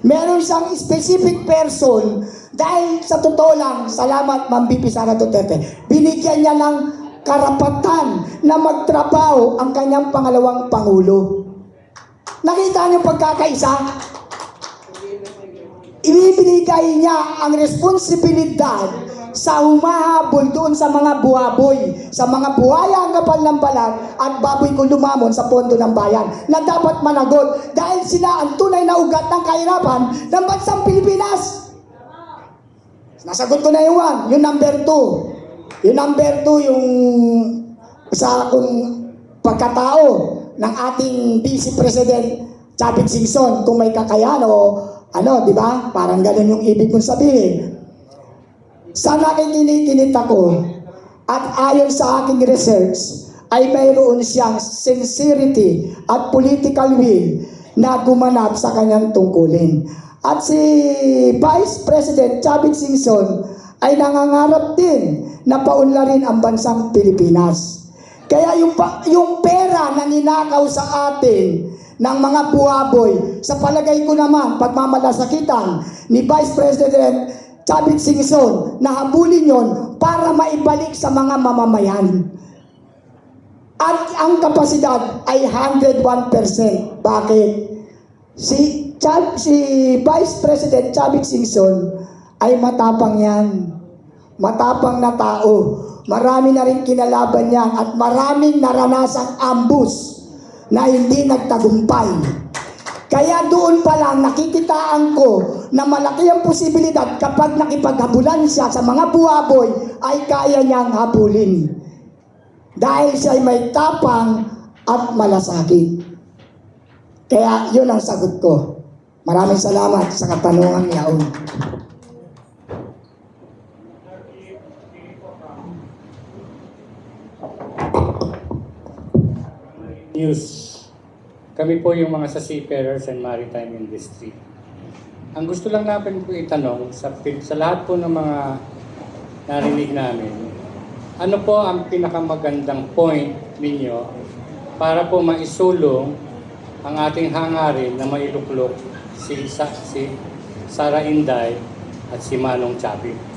Meron siyang specific person dahil sa totoo lang, salamat Ma'am BP Sara Duterte, binigyan niya ng karapatan na magtrabaho ang kanyang pangalawang Pangulo. Nakita niyo pagkakaisa? Ibibigay niya ang responsibilidad sa humahabol doon sa mga buhaboy, sa mga buhaya ang kapal ng balat at baboy kung lumamon sa pondo ng bayan na dapat managot dahil sila ang tunay na ugat ng kahirapan ng bansang Pilipinas. Nasagot ko na yung one. Yung number 2. Yung number 2, yung sa kung pagkatao ng ating Vice President Chavit Singson, kung may kakayahan o ano, di ba? Parang ganun yung ibig kong sabihin. Sa nakikinig ako at ayon sa aking research ay mayroon siyang sincerity at political will na gumanap sa kanyang tungkulin. At si Vice President Chavit Singson ay nangangarap din na paunlarin ang bansang Pilipinas. Kaya yung pera na ninakaw sa atin ng mga buhaboy, sa palagay ko naman, pagmamalasakitan ni Vice President Chavit Singson na habulin yon para maibalik sa mga mamamayan. At ang kapasidad ay 101%. Bakit? Si Vice President Chavit Singson ay matapang yan. Matapang na tao. Marami na rin kinalaban yan at maraming naranasang ambush na hindi nagtagumpay. Kaya doon pa lang nakikitaan ko na malaki ang posibilidad kapag nakipaghabulan siya sa mga buhaboy ay kaya niyang habulin. Dahil siya ay may tapang at malasakit. Kaya yun ang sagot ko. Maraming salamat sa katanungan niya. News. Kami po yung mga sa seafarers and maritime industry. Ang gusto lang namin po itanong sa lahat po ng mga narinig namin, ano po ang pinakamagandang point ninyo para po maisulong ang ating hangarin na mailuklok si Sara Inday at si Manong Chavit?